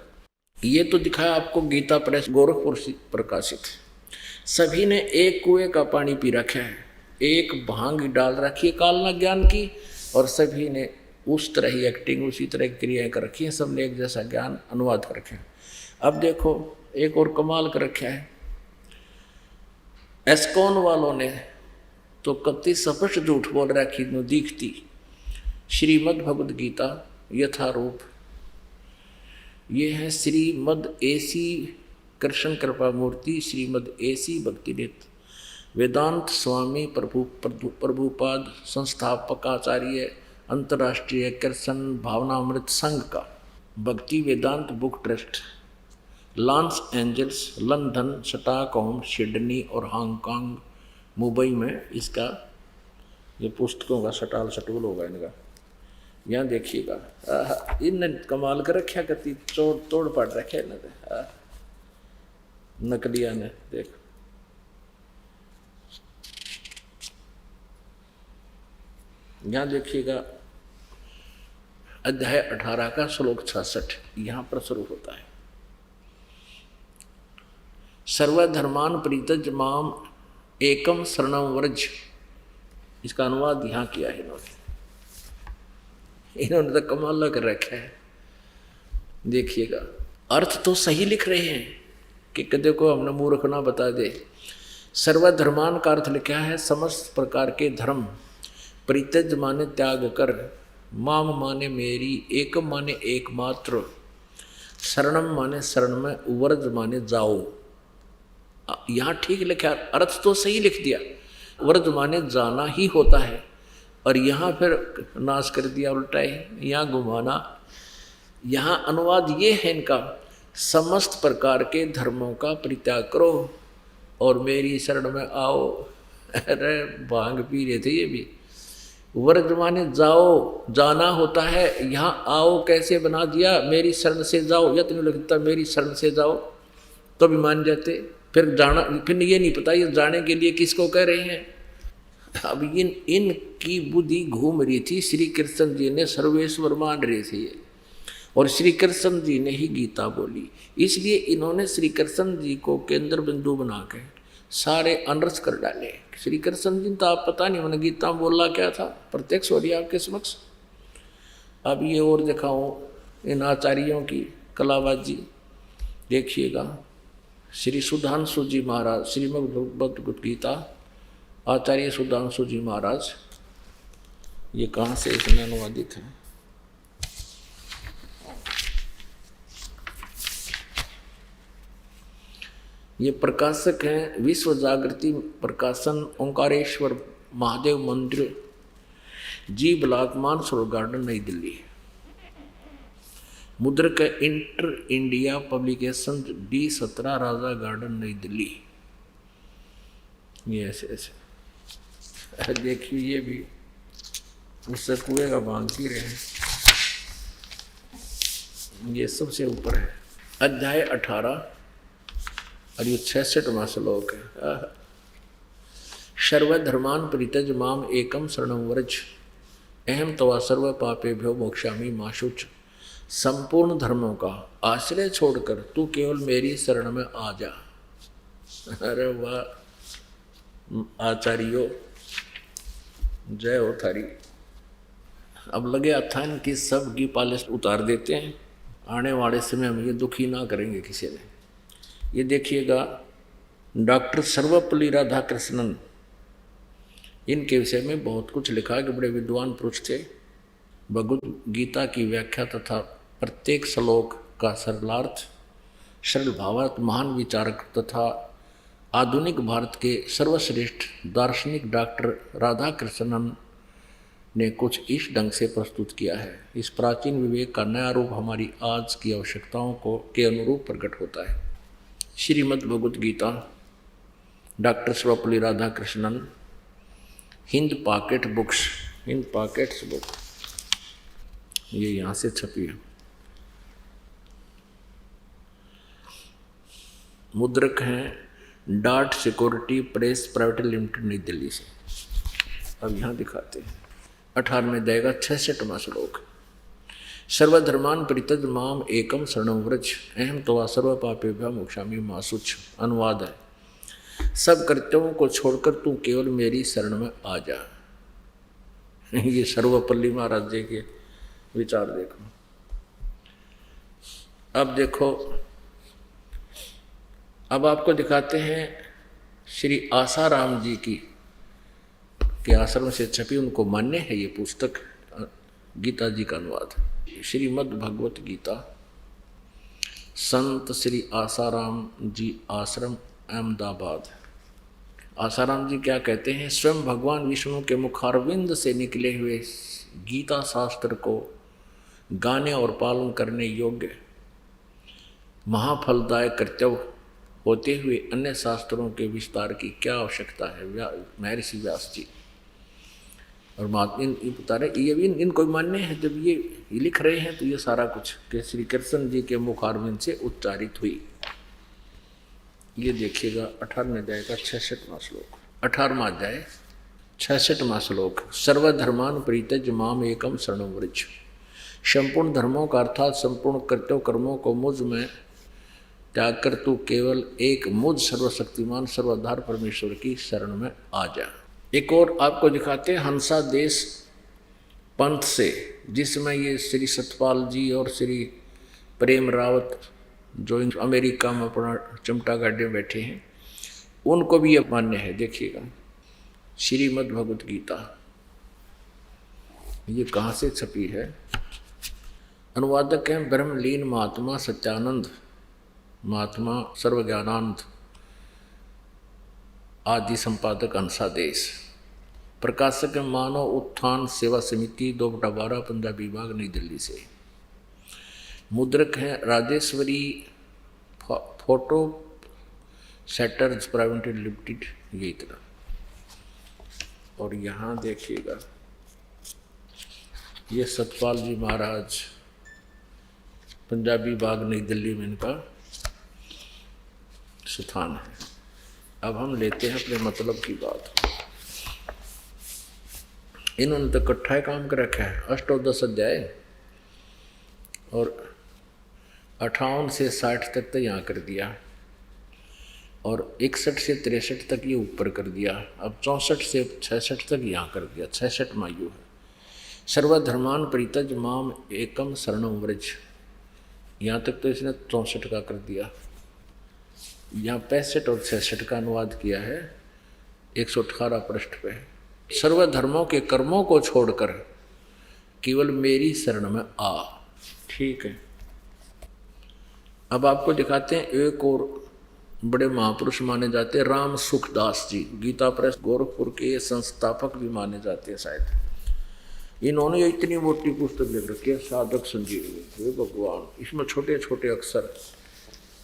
ये तो दिखाया आपको गीता प्रेस गोरखपुर से प्रकाशित। सभी ने एक कुएं का पानी पी रखा है, एक भांग डाल रखी है कालना ज्ञान की, और सभी ने उस तरह ही एक्टिंग उसी तरह की क्रियाएं कर रखी है, सबने एक जैसा ज्ञान अनुवाद कर रखे हैं। अब देखो एक और कमाल कर रखा है, एस्कॉन वालों ने तो कति स्पष्ट झूठ बोल रखी नो दिखती। श्रीमद् भगवद गीता यथारूप, ये है श्रीमद् एसी कृष्ण कृपा मूर्ति, श्रीमद् एसी भक्तिनित वेदांत स्वामी प्रभुपाद संस्थापकाचार्य अंतर्राष्ट्रीय कृष्ण भावनामृत संघ का Bhaktivedanta book trust, Los Angeles, London, Stockholm, Sydney और हांगकांग, मुंबई में इसका ये पुस्तकों का सटाल सटूल होगा इनका। यहाँ देखिएगा इन कमाल कर रखा करती तोड़ पड़ रखे न नकलिया ने। देख यहाँ देखिएगा अध्याय 18 का श्लोक 66 यहाँ पर शुरू होता है। सर्वधर्मान परित्यज माम एकम शरणम व्रज, इसका अनुवाद यहाँ किया है इन्होंने तो कमाल कर रखा है। देखिएगा अर्थ तो सही लिख रहे हैं कि कदे को हमने मूर्ख ना बता दे। सर्वधर्मान का अर्थ लिखा है समस्त प्रकार के धर्म, परित्यज माने त्याग कर, माम माने मेरी, एकम माने एकमात्र, शरणम माने शरण में, व्रज माने जाओ। यहाँ ठीक लिखा, अर्थ तो सही लिख दिया, व्रज माने जाना ही होता है, और यहाँ फिर नाश कर दिया उल्टा है, यहाँ घुमाना। यहाँ अनुवाद ये है इनका, समस्त प्रकार के धर्मों का परित्याग करो और मेरी शरण में आओ। अरे भांग पी रहे थे ये भी। व्रज माने जाओ, जाना होता है, यहाँ आओ कैसे बना दिया, मेरी शरण से जाओ। या तो नहीं लगता मेरी शरण से जाओ तो भी मान जाते, फिर जाना, फिर ये नहीं पता ये जाने के लिए किसको कह रहे हैं। अब इनकी बुद्धि घूम रही थी, श्री कृष्ण जी ने सर्वेश्वर मान रहे थे ये, और श्री कृष्ण जी ने ही गीता बोली, इसलिए इन्होंने श्री कृष्ण जी को केंद्र बिंदु बना के सारे अनर्थ कर डाले। श्री कृष्ण जी तो आप पता नहीं उन्होंने गीता में बोला क्या था, प्रत्यक्ष हो रही है आपके समक्ष। अब ये और दिखाऊं इन आचार्यों की कलाबाजी, देखिएगा श्री सुधांशु जी महाराज, श्रीमद् भगवद गीता आचार्य सुधांशु जी महाराज, ये कहाँ से इसमें अनुवादित है, ये प्रकाशक हैं विश्व जागृति प्रकाशन, ओंकारेश्वर महादेव मंदिर, जी ब्लॉक, मानसरोवर गार्डन, नई दिल्ली। मुद्रक इंटर इंडिया पब्लिकेशन, D17, राजा गार्डन, नई दिल्ली। ये ऐसे ऐसे देखिए, ये भी उससे कुएं का भांग पी रहे हैं। ये सबसे ऊपर है अध्याय 18 और ये 66वां श्लोक है। सर्वधर्मान परित्यज माम एकम शरणम व्रज, अहम तवा सर्व पापेभ्यो मोक्षामि मा शुच। संपूर्ण धर्मों का आश्रय छोड़कर तू केवल मेरी शरण में आ जा। अरे वाह, आचार्यों, जय हो थारी। अब लगे अथान की सब की पालिश उतार देते हैं, आने वाले समय में ये दुखी ना करेंगे किसी ने। ये देखिएगा डॉक्टर सर्वपल्ली राधाकृष्णन, इनके विषय में बहुत कुछ लिखा है कि बड़े विद्वान पुरुष थे। भगवद गीता की व्याख्या तथा प्रत्येक श्लोक का सरलार्थ, सरल भावार्थ महान विचारक तथा आधुनिक भारत के सर्वश्रेष्ठ दार्शनिक डॉक्टर राधाकृष्णन ने कुछ इस ढंग से प्रस्तुत किया है। इस प्राचीन विवेक का नया रूप हमारी आज की आवश्यकताओं को के अनुरूप प्रकट होता है। Shrimad Bhagavad Gita, doctor Sarvepalli Radhakrishnan, Hind pocket books, Hind pockets book, ये यहाँ से छपी है। मुद्रक हैं dart security press private limited, नई दिल्ली से। अब यहाँ दिखाते हैं 18वें अध्याय का 66वां श्लोक। सर्वधर्मान परित्यज माम एकम शरणं व्रज अहम त्वा सर्व पापेभ्यो मोक्षामि मा शुच। अनुवाद है, सब कर्तव्यों को छोड़कर तू केवल मेरी शरण में आ जा। ये सर्वपल्ली महाराज जी के विचार देखो। अब देखो, अब आपको दिखाते हैं श्री आसाराम जी की के आश्रम से छपी, उनको मान्य है ये पुस्तक, गीता जी का अनुवाद। श्रीमद् भगवत गीता, संत श्री आसाराम जी आश्रम, अहमदाबाद। आसाराम जी क्या कहते हैं? स्वयं भगवान विष्णु के मुखारविंद से निकले हुए गीता शास्त्र को गाने और पालन करने योग्य महाफलदायक कर्तव्य होते हुए अन्य शास्त्रों के विस्तार की क्या आवश्यकता है? महर्षि व्यास जी और महात्मा बता रहे, ये भी इनको मान्य है। जब ये लिख रहे हैं तो ये सारा कुछ के श्री कृष्ण जी के मुखारविंद से उच्चारित हुई। ये देखिएगा 18वें अध्याय का 66वां श्लोक। 18वां अध्याय 66वां श्लोक। सर्वधर्मान परित्यज माम एकम शरणं व्रज। संपूर्ण धर्मों का अर्थात संपूर्ण कर्तव्य कर्मों को मुझ में त्याग कर तू केवल एक मुझ सर्वशक्तिमान सर्वाधार परमेश्वर की शरण में आ जा। एक और आपको दिखाते हैं हंसा देश पंथ से, जिसमें ये श्री सतपाल जी और श्री प्रेम रावत जो अमेरिका में अपना चमटा गाड़े बैठे हैं, उनको भी ये मान्य है। देखिएगा श्रीमद् भगवद गीता, ये कहाँ से छपी है? अनुवादक हैं ब्रह्मलीन महात्मा सत्यानंद, महात्मा सर्वज्ञानानंद, आदि संपादक हंसादेश। प्रकाशक मानव उत्थान सेवा समिति 2/12 पंजाबी विभाग, नई दिल्ली से। मुद्रक हैं Rajeshwari photo setters private limited, ये इतना। और यहाँ देखिएगा ये सतपाल जी महाराज, पंजाबी बाग, नई दिल्ली में इनका स्थान है। अब हम लेते हैं अपने मतलब की बात। इन्होंने तो इकट्ठा काम कर रखा है, अष्टोदश अध्याय, और 58 से 60 तक तो यहाँ कर दिया, और 61 से 63 तक ये ऊपर कर दिया। अब 64 से 66 तक यहाँ कर दिया। 66 मायु है। सर्वधर्मान परित्यज माम एकम शरणं व्रज, यहाँ तक तो इसने 64 का कर दिया। यहाँ 65 और 66 का अनुवाद किया है 118 पृष्ठ पे। सर्वधर्मों के कर्मों को छोड़कर केवल मेरी शरण में आ। ठीक है। अब आपको दिखाते हैं एक और बड़े महापुरुष माने जाते हैं, राम सुखदास जी, गीता प्रेस गोरखपुर के संस्थापक भी माने जाते हैं शायद। इन्होंने इतनी मोटी पुस्तक लिख रखी है, साधक संजीवनी, हे भगवान। इसमें छोटे छोटे अक्षर,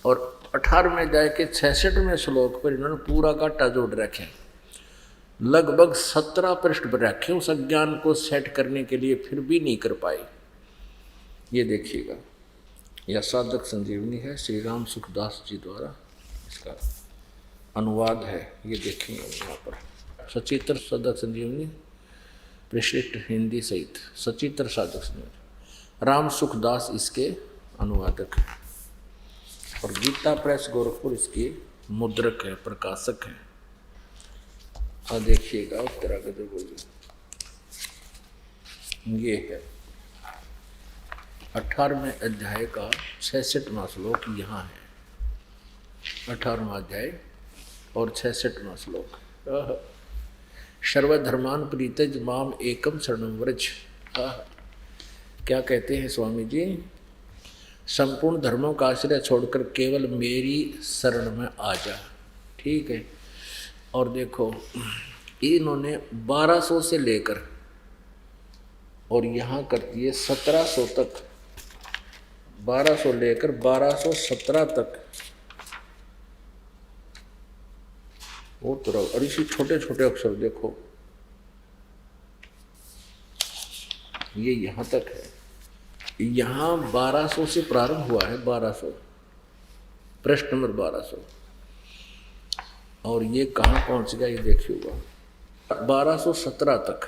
और 18वें अध्याय के 66वें श्लोक पर इन्होंने पूरा काटा जोड़ रखे, लगभग 17 पृष्ठ पर रखे उस अज्ञान को सेट करने के लिए, फिर भी नहीं कर पाए। ये देखिएगा, यह साधक संजीवनी है, श्री राम सुखदास जी द्वारा इसका अनुवाद है। ये देखेंगे यहाँ पर सचित्र साधक संजीवनी, विशिष्ट हिंदी सहित सचित्र साधक संजीवनी, राम सुखदास इसके अनुवादक हैं, और गीता प्रेस गोरखपुर इसके मुद्रक है, प्रकाशक है। देखिएगा उस तरह का जो बोलिए, ये है 18वें अध्याय का 66वां श्लोक यहाँ है। 18वां अध्याय और 66वां श्लोक। सर्वधर्मान प्रीतज माम एकम शरणं व्रज। क्या कहते हैं स्वामी जी? संपूर्ण धर्मों का आश्रय छोड़कर केवल मेरी शरण में आ जा। ठीक है। और देखो इन्होंने 1200 से लेकर और यहाँ कर दिए 1700 तक, 1200 लेकर 1217 तक वो तरह। और इसी छोटे छोटे अक्षर देखो, ये यहाँ तक है। यहाँ 1200 से प्रारंभ हुआ है, 1200 पृष्ठ नंबर 1200, और ये कहाँ पहुँच गया ये देखिएगा 1217 तक,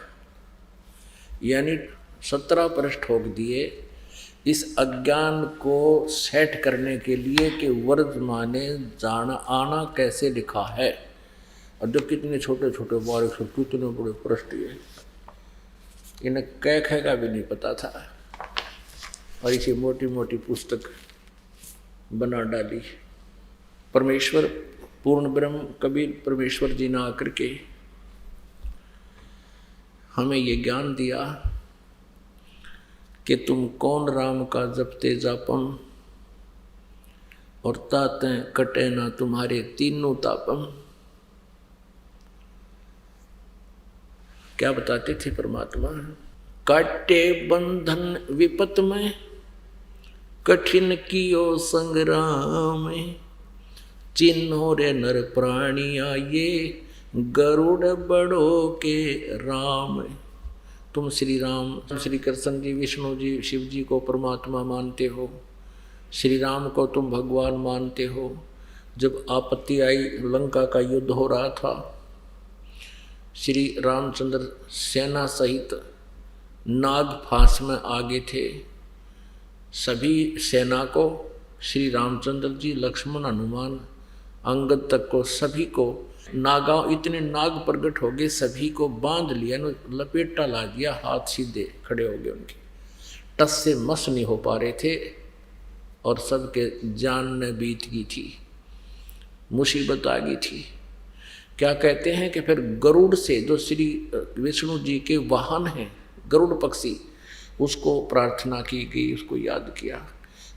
यानी 17 पृष्ठ ठोक दिए इस अज्ञान को सेट करने के लिए कि वर्तमाने जाना आना कैसे लिखा है। और जो कितने छोटे छोटे बारीक से कितने बड़े पृष्ठ ये, इन्हें कह का भी नहीं पता था, और इसी मोटी मोटी पुस्तक बना डाली। परमेश्वर पूर्ण ब्रह्म कबीर परमेश्वर जी ने आकर के हमें ये ज्ञान दिया कि तुम कौन राम का जपते जापम, और ताते कटे ना तुम्हारे तीनों तापम। क्या बताते थे परमात्मा? काटे बंधन विपत में, कठिन कियो संग्राम, चिन्हो रे नर प्राणिया ये, गरुड़ बड़ो के राम। तुम श्री राम, श्री कृष्ण जी, विष्णु जी, शिव जी को परमात्मा मानते हो, श्री राम को तुम भगवान मानते हो। जब आपत्ति आई, लंका का युद्ध हो रहा था, श्री रामचंद्र सेना सहित नाग फांस में आगे थे। सभी सेना को श्री रामचंद्र जी, लक्ष्मण, हनुमान, अंगद तक को, सभी को नागाओं इतने नाग प्रकट हो गए, सभी को बांध लिया, लपेटा ला दिया, हाथ सीधे खड़े हो गए उनके, टस से मस नहीं हो पा रहे थे, और सबके जान ने बीत गई थी, मुसीबत आ गई थी। क्या कहते हैं कि फिर गरुड़ से, जो श्री विष्णु जी के वाहन हैं, गरुड़ पक्षी, उसको प्रार्थना की गई, उसको याद किया।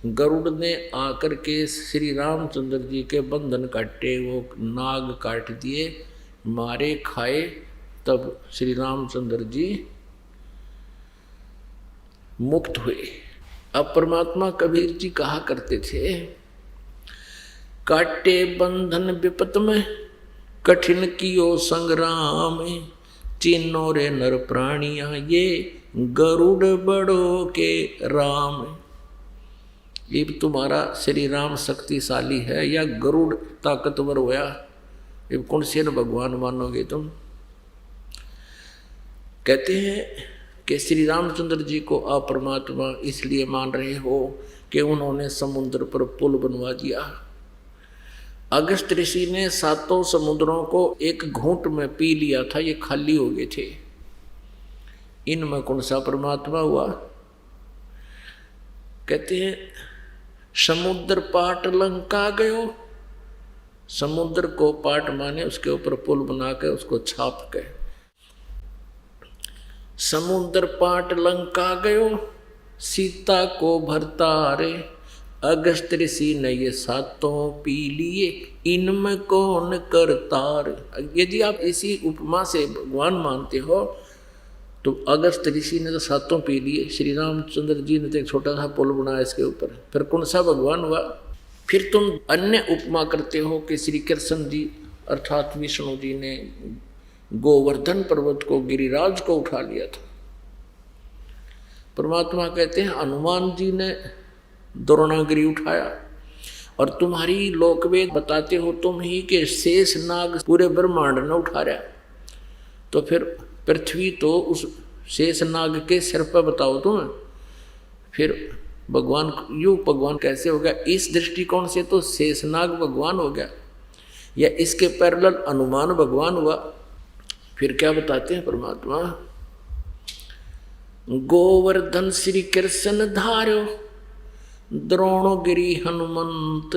गरुड़ ने आकर के श्री रामचंद्र जी के बंधन काटे, वो नाग काट दिए, मारे खाए, तब श्री रामचंद्र जी मुक्त हुए। अब परमात्मा कबीर जी कहा करते थे, काटे बंधन विपत में, कठिन कियो संग्राम, चिन्हो रे नर प्राणिया ये, गरुड़ बड़ो के राम। ये तुम्हारा श्री राम शक्तिशाली है या गरुड़ ताकतवर होया? ये कौन से भगवान मानोगे तुम? कहते हैं कि श्री रामचंद्र जी को आप परमात्मा इसलिए मान रहे हो कि उन्होंने समुद्र पर पुल बनवा दिया। अगस्त ऋषि ने 7 समुद्रों को एक घूंट में पी लिया था, ये खाली हो गए थे। इनमें कौन सा परमात्मा हुआ? कहते हैं समुद्र पाट लंका गयो। समुद्र को पाट माने उसके ऊपर पुल बना के उसको छाप के, समुद्र पाट लंका गयो, सीता को भरतारे, अगस्त ऋषि ने ये 7 पी लिए, इनमें कौन करतार। यदि आप इसी उपमा से भगवान मानते हो तो अगस्त ऋषि ने तो 7 पी लिए, श्री रामचंद्र जी ने तो एक छोटा सा पुल बनाया इसके ऊपर, फिर कौन सा भगवान हुआ? फिर तुम अन्य उपमा करते हो कि श्री कृष्ण जी अर्थात विष्णु जी ने गोवर्धन पर्वत को, गिरिराज को उठा लिया था। परमात्मा कहते हैं हनुमान जी ने द्रोणागिरी उठाया, और तुम्हारी लोकवेद बताते हो तुम ही के शेष नाग पूरे ब्रह्मांड ने उठा रहा। तो फिर पृथ्वी तो उस शेष नाग के सिर पर बताओ तुम, फिर भगवान यू भगवान कैसे हो गया? इस दृष्टिकोण से तो शेष नाग भगवान हो गया, या इसके पैरेलल हनुमान भगवान हुआ। फिर क्या बताते हैं परमात्मा, गोवर्धन श्री कृष्ण धार्यो द्रोणगिरी हनुमंत,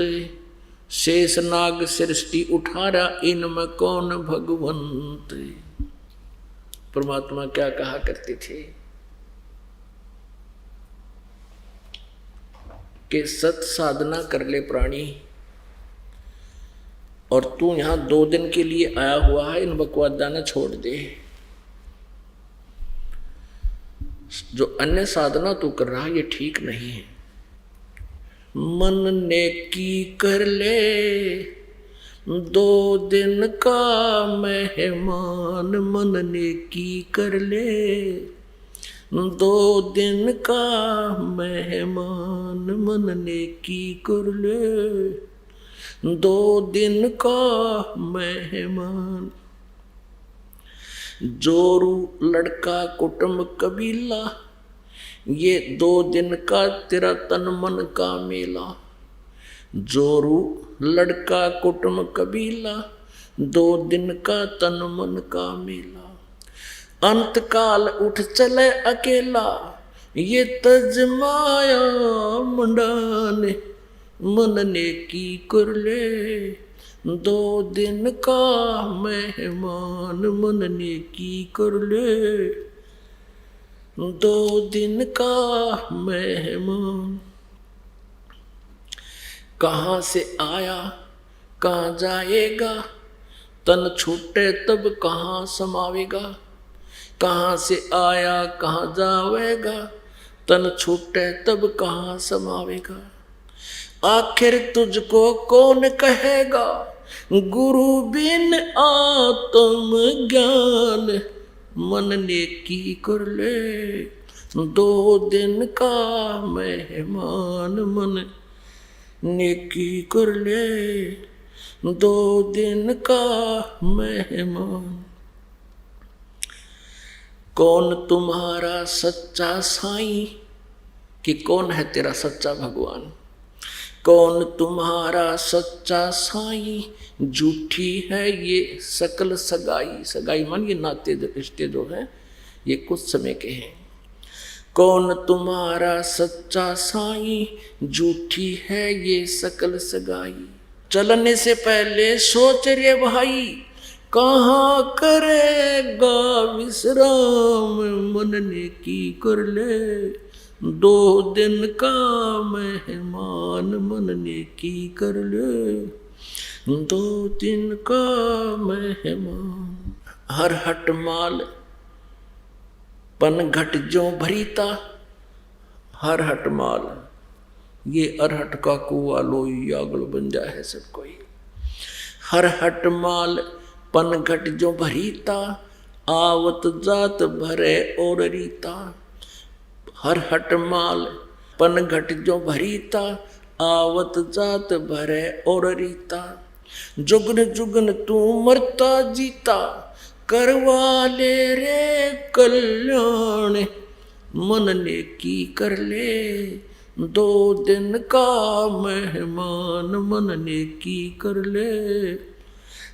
शेष नाग सृष्टि उठारा इनमें कौन भगवंत। परमात्मा क्या कहा करते थे कि सत साधना कर ले प्राणी, और तू यहां 2 दिन के लिए आया हुआ है, इन बकवादा न छोड़ दे। जो अन्य साधना तू कर रहा है ये ठीक नहीं है। मन ने की कर ले 2 दिन का मेहमान, मन ने की कर ले 2 दिन का मेहमान, मन ने की कर ले 2 दिन का मेहमान। जोरू लड़का कुटुंब कबीला, ये 2 दिन का तेरा तन मन का मेला। जोरू लड़का कुटुंब कबीला, 2 दिन का तन मन का मेला। अंत काल उठ चले अकेला, ये तज माया मंडाने, मन ने की कर ले 2 दिन का मेहमान, मन ने की कर ले 2 दिन का मेहमान। कहाँ से आया कहाँ जाएगा, तन छूटे तब कहाँ समावेगा। कहाँ से आया कहाँ जावेगा, तन छूटे तब कहाँ समावेगा। आखिर तुझको कौन कहेगा, गुरु बिन आत्म ज्ञान, मन ने की कर ले 2 दिन का मेहमान, मन ने की कर ले 2 दिन का मेहमान। कौन तुम्हारा सच्चा साईं, कि कौन है तेरा सच्चा भगवान। कौन तुम्हारा सच्चा साईं, झूठी है ये सकल सगाई। सगाई मान ये नाते रिश्ते जो है ये कुछ समय के हैं। कौन तुम्हारा सच्चा साईं, झूठी है ये सकल सगाई। चलने से पहले सोच रे भाई, कहाँ करेगा विश्राम, मन ने की कर ले 2 दिन का मेहमान, मन ने की कर ले 2 दिन का मेहमान। हर हट माल पन घट जो भरीता, हर हट माल ये अरहट का कुआ लोई आगल बन जाए है सब कोई। हर हट माल पन घट जो भरीता, आवत जात भरे और रीता। हर हट माल पन घट जो भरीता, आवत जात भरे और रीता। जुगन जुगन तू मरता जीता, करवा ले रे कल्याण, मन ने की कर ले 2 दिन का मेहमान, मन ने की कर ले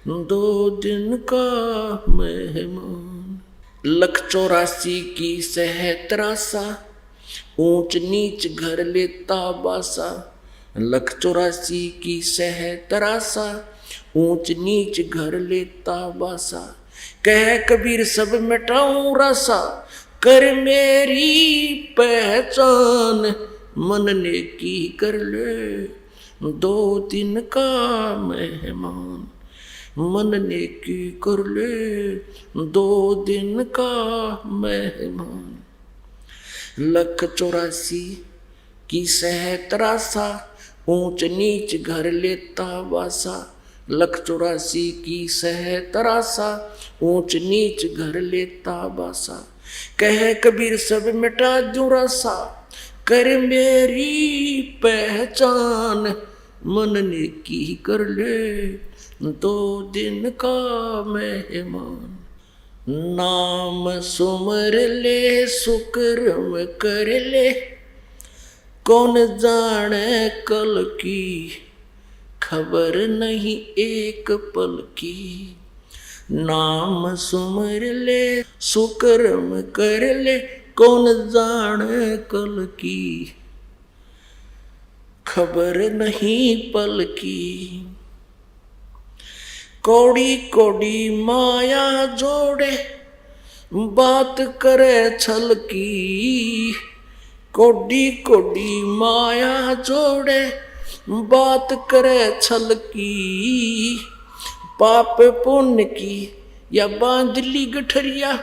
2 दिन का मेहमान। 184 की सहतरासा, ऊंच नीच घर लेता बासा। 184 की सहतरासा, ऊंच नीच घर लेता बासा। कह कबीर सब मिटाऊं रासा, कर मेरी पहचान, मन ने की कर ले 2 दिन का मेहमान। मन ने की कर ले 2 दिन का मेहमान। 184 की सहतरासा, ऊंच नीच घर लेता बासा। 184 की सहतरासा, ऊंच नीच घर लेता बासा। कह कबीर सब मिटा दूं रासा, कर मेरी पहचान, मन ने की कर ले 2 दिन का मेहमान। नाम सुमर ले सुकर्म कर ले, कौन जाने कल की, खबर नहीं एक पल की। नाम सुमर ले सुकर्म कर ले, कौन जाने कल की, खबर नहीं पल की। कौड़ी कौड़ी माया जोड़े, बात करे छल की। कौड़ी कौड़ी माया जोड़े, बात करे छल की। पाप पुण्य की या बांधली गठरिया,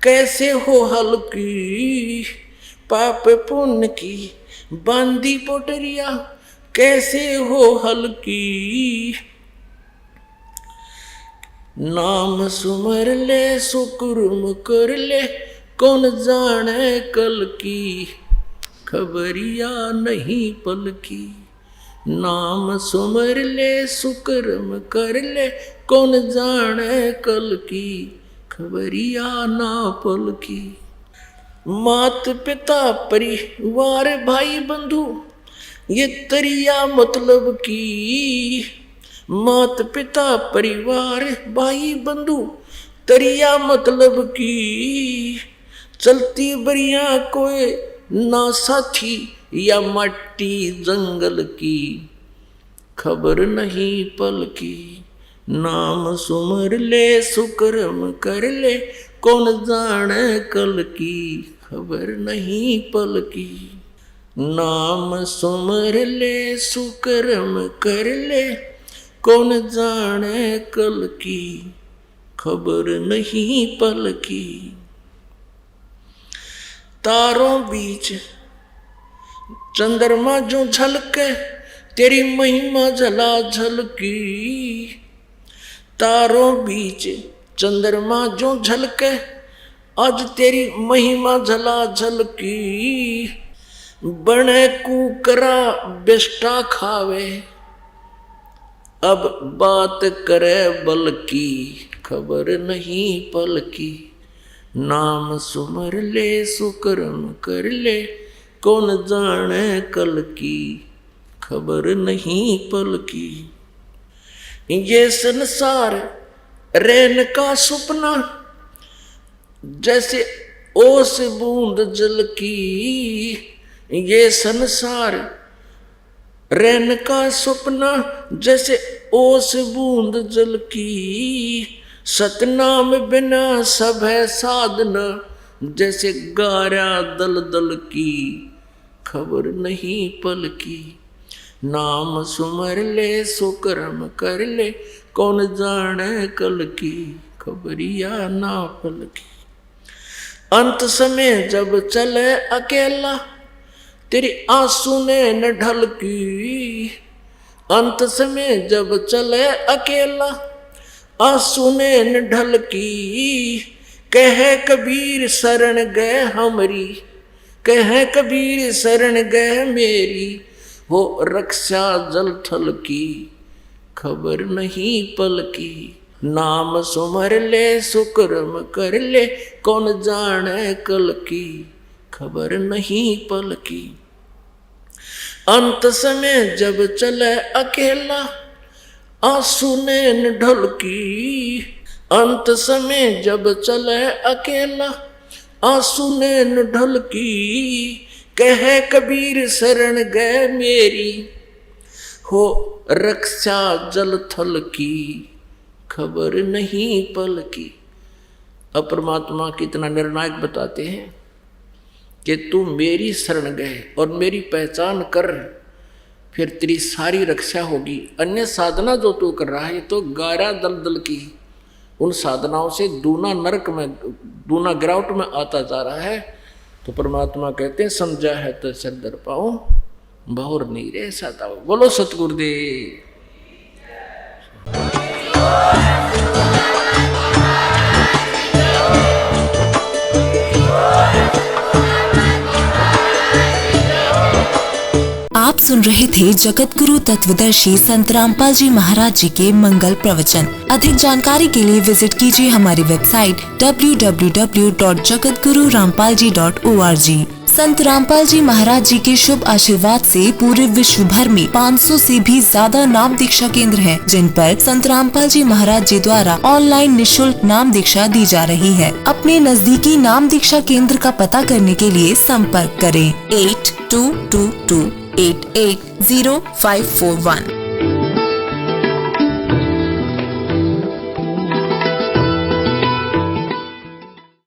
कैसे हो हल्की। पाप पुण्य की बांधी पोटरिया, कैसे हो हल्की। नाम सुमर ले सुकुर्म कर ले, कौन जाने कल की, खबरिया नहीं पल की। नाम सुमर ले सुकर्म कर ले, कौन जाने कल की, खबरिया ना पल की। मात पिता परिवार भाई बंधु, ये तरिया मतलब की। मात पिता परिवार भाई बंधु, तरिया मतलब की। चलती बरिया कोई ना साथी, या मट्टी जंगल की, खबर नहीं पल की। नाम सुमर ले सुकर्म कर ले, कौन जाने कल की, खबर नहीं पल की। नाम सुमर ले सुकर्म कर ले, कौन जाने कल की, खबर नहीं पल की। तारों बीच चंद्रमा जो झलके, तेरी महिमा झला झलकी। तारों बीच चंद्रमा जो झलके, आज तेरी महिमा झला झलकी। बने कुकरा बेष्टा खावे, अब बात करे बल की, खबर नहीं पल की। नाम सुमर ले सुकर्म कर ले, कौन जाने कल की, खबर नहीं पल की। ये संसार रैन का सपना, जैसे ओस बूंद जल की। ये संसार रैन का सपना, जैसे ओस बूंद जल की। सतनाम बिना सब है साधना, जैसे गारा दल दल की, खबर नहीं पल की। नाम सुमर ले सुकर्म कर ले, कौन जाने कल की, खबरिया ना पल की। अंत समय जब चले अकेला, तेरी आंसू ने न ढलकी। अंत समय जब चले अकेला, आंसू ने न ढलकी। कहे कबीर शरण गए हमरी, कहे कबीर शरण गए मेरी। हो रक्षा जल थल की, खबर नहीं पल की। नाम सुमर ले सुकर्म कर ले, कौन जाने कल की, खबर नहीं पल की। अंत समय जब चले अकेला, आंसू ने न ढलकी। अंत समय जब चले अकेला, आंसू ने न ढलकी। कहे कबीर शरण गए मेरी, हो रक्षा जल थल की, खबर नहीं पल की। अब परमात्मा कितना निर्णायक बताते हैं कि तू मेरी शरण गए और मेरी पहचान कर, फिर तेरी सारी रक्षा होगी। अन्य साधना जो तू कर रहा है तो गारा दलदल की, उन साधनाओं से दूना नरक में, दूना गिरावट में आता जा रहा है। तो परमात्मा कहते हैं समझा है तो सर दर पाओ, बहुर नहीं रे साता। बोलो सतगुरुदेव। आप सुन रहे थे जगत गुरु तत्वदर्शी संत रामपाल जी महाराज जी के मंगल प्रवचन। अधिक जानकारी के लिए विजिट कीजिए हमारी वेबसाइट www.jagatgururampalji.org। संत रामपाल जी महाराज जी के शुभ आशीर्वाद से पूरे विश्व भर में 500 से भी ज्यादा नाम दीक्षा केंद्र हैं, जिन पर संत रामपाल जी महाराज जी द्वारा ऑनलाइन निशुल्क नाम दीक्षा दी जा रही है। अपने नजदीकी नाम दीक्षा केंद्र का पता करने के लिए संपर्क करें 8222880541।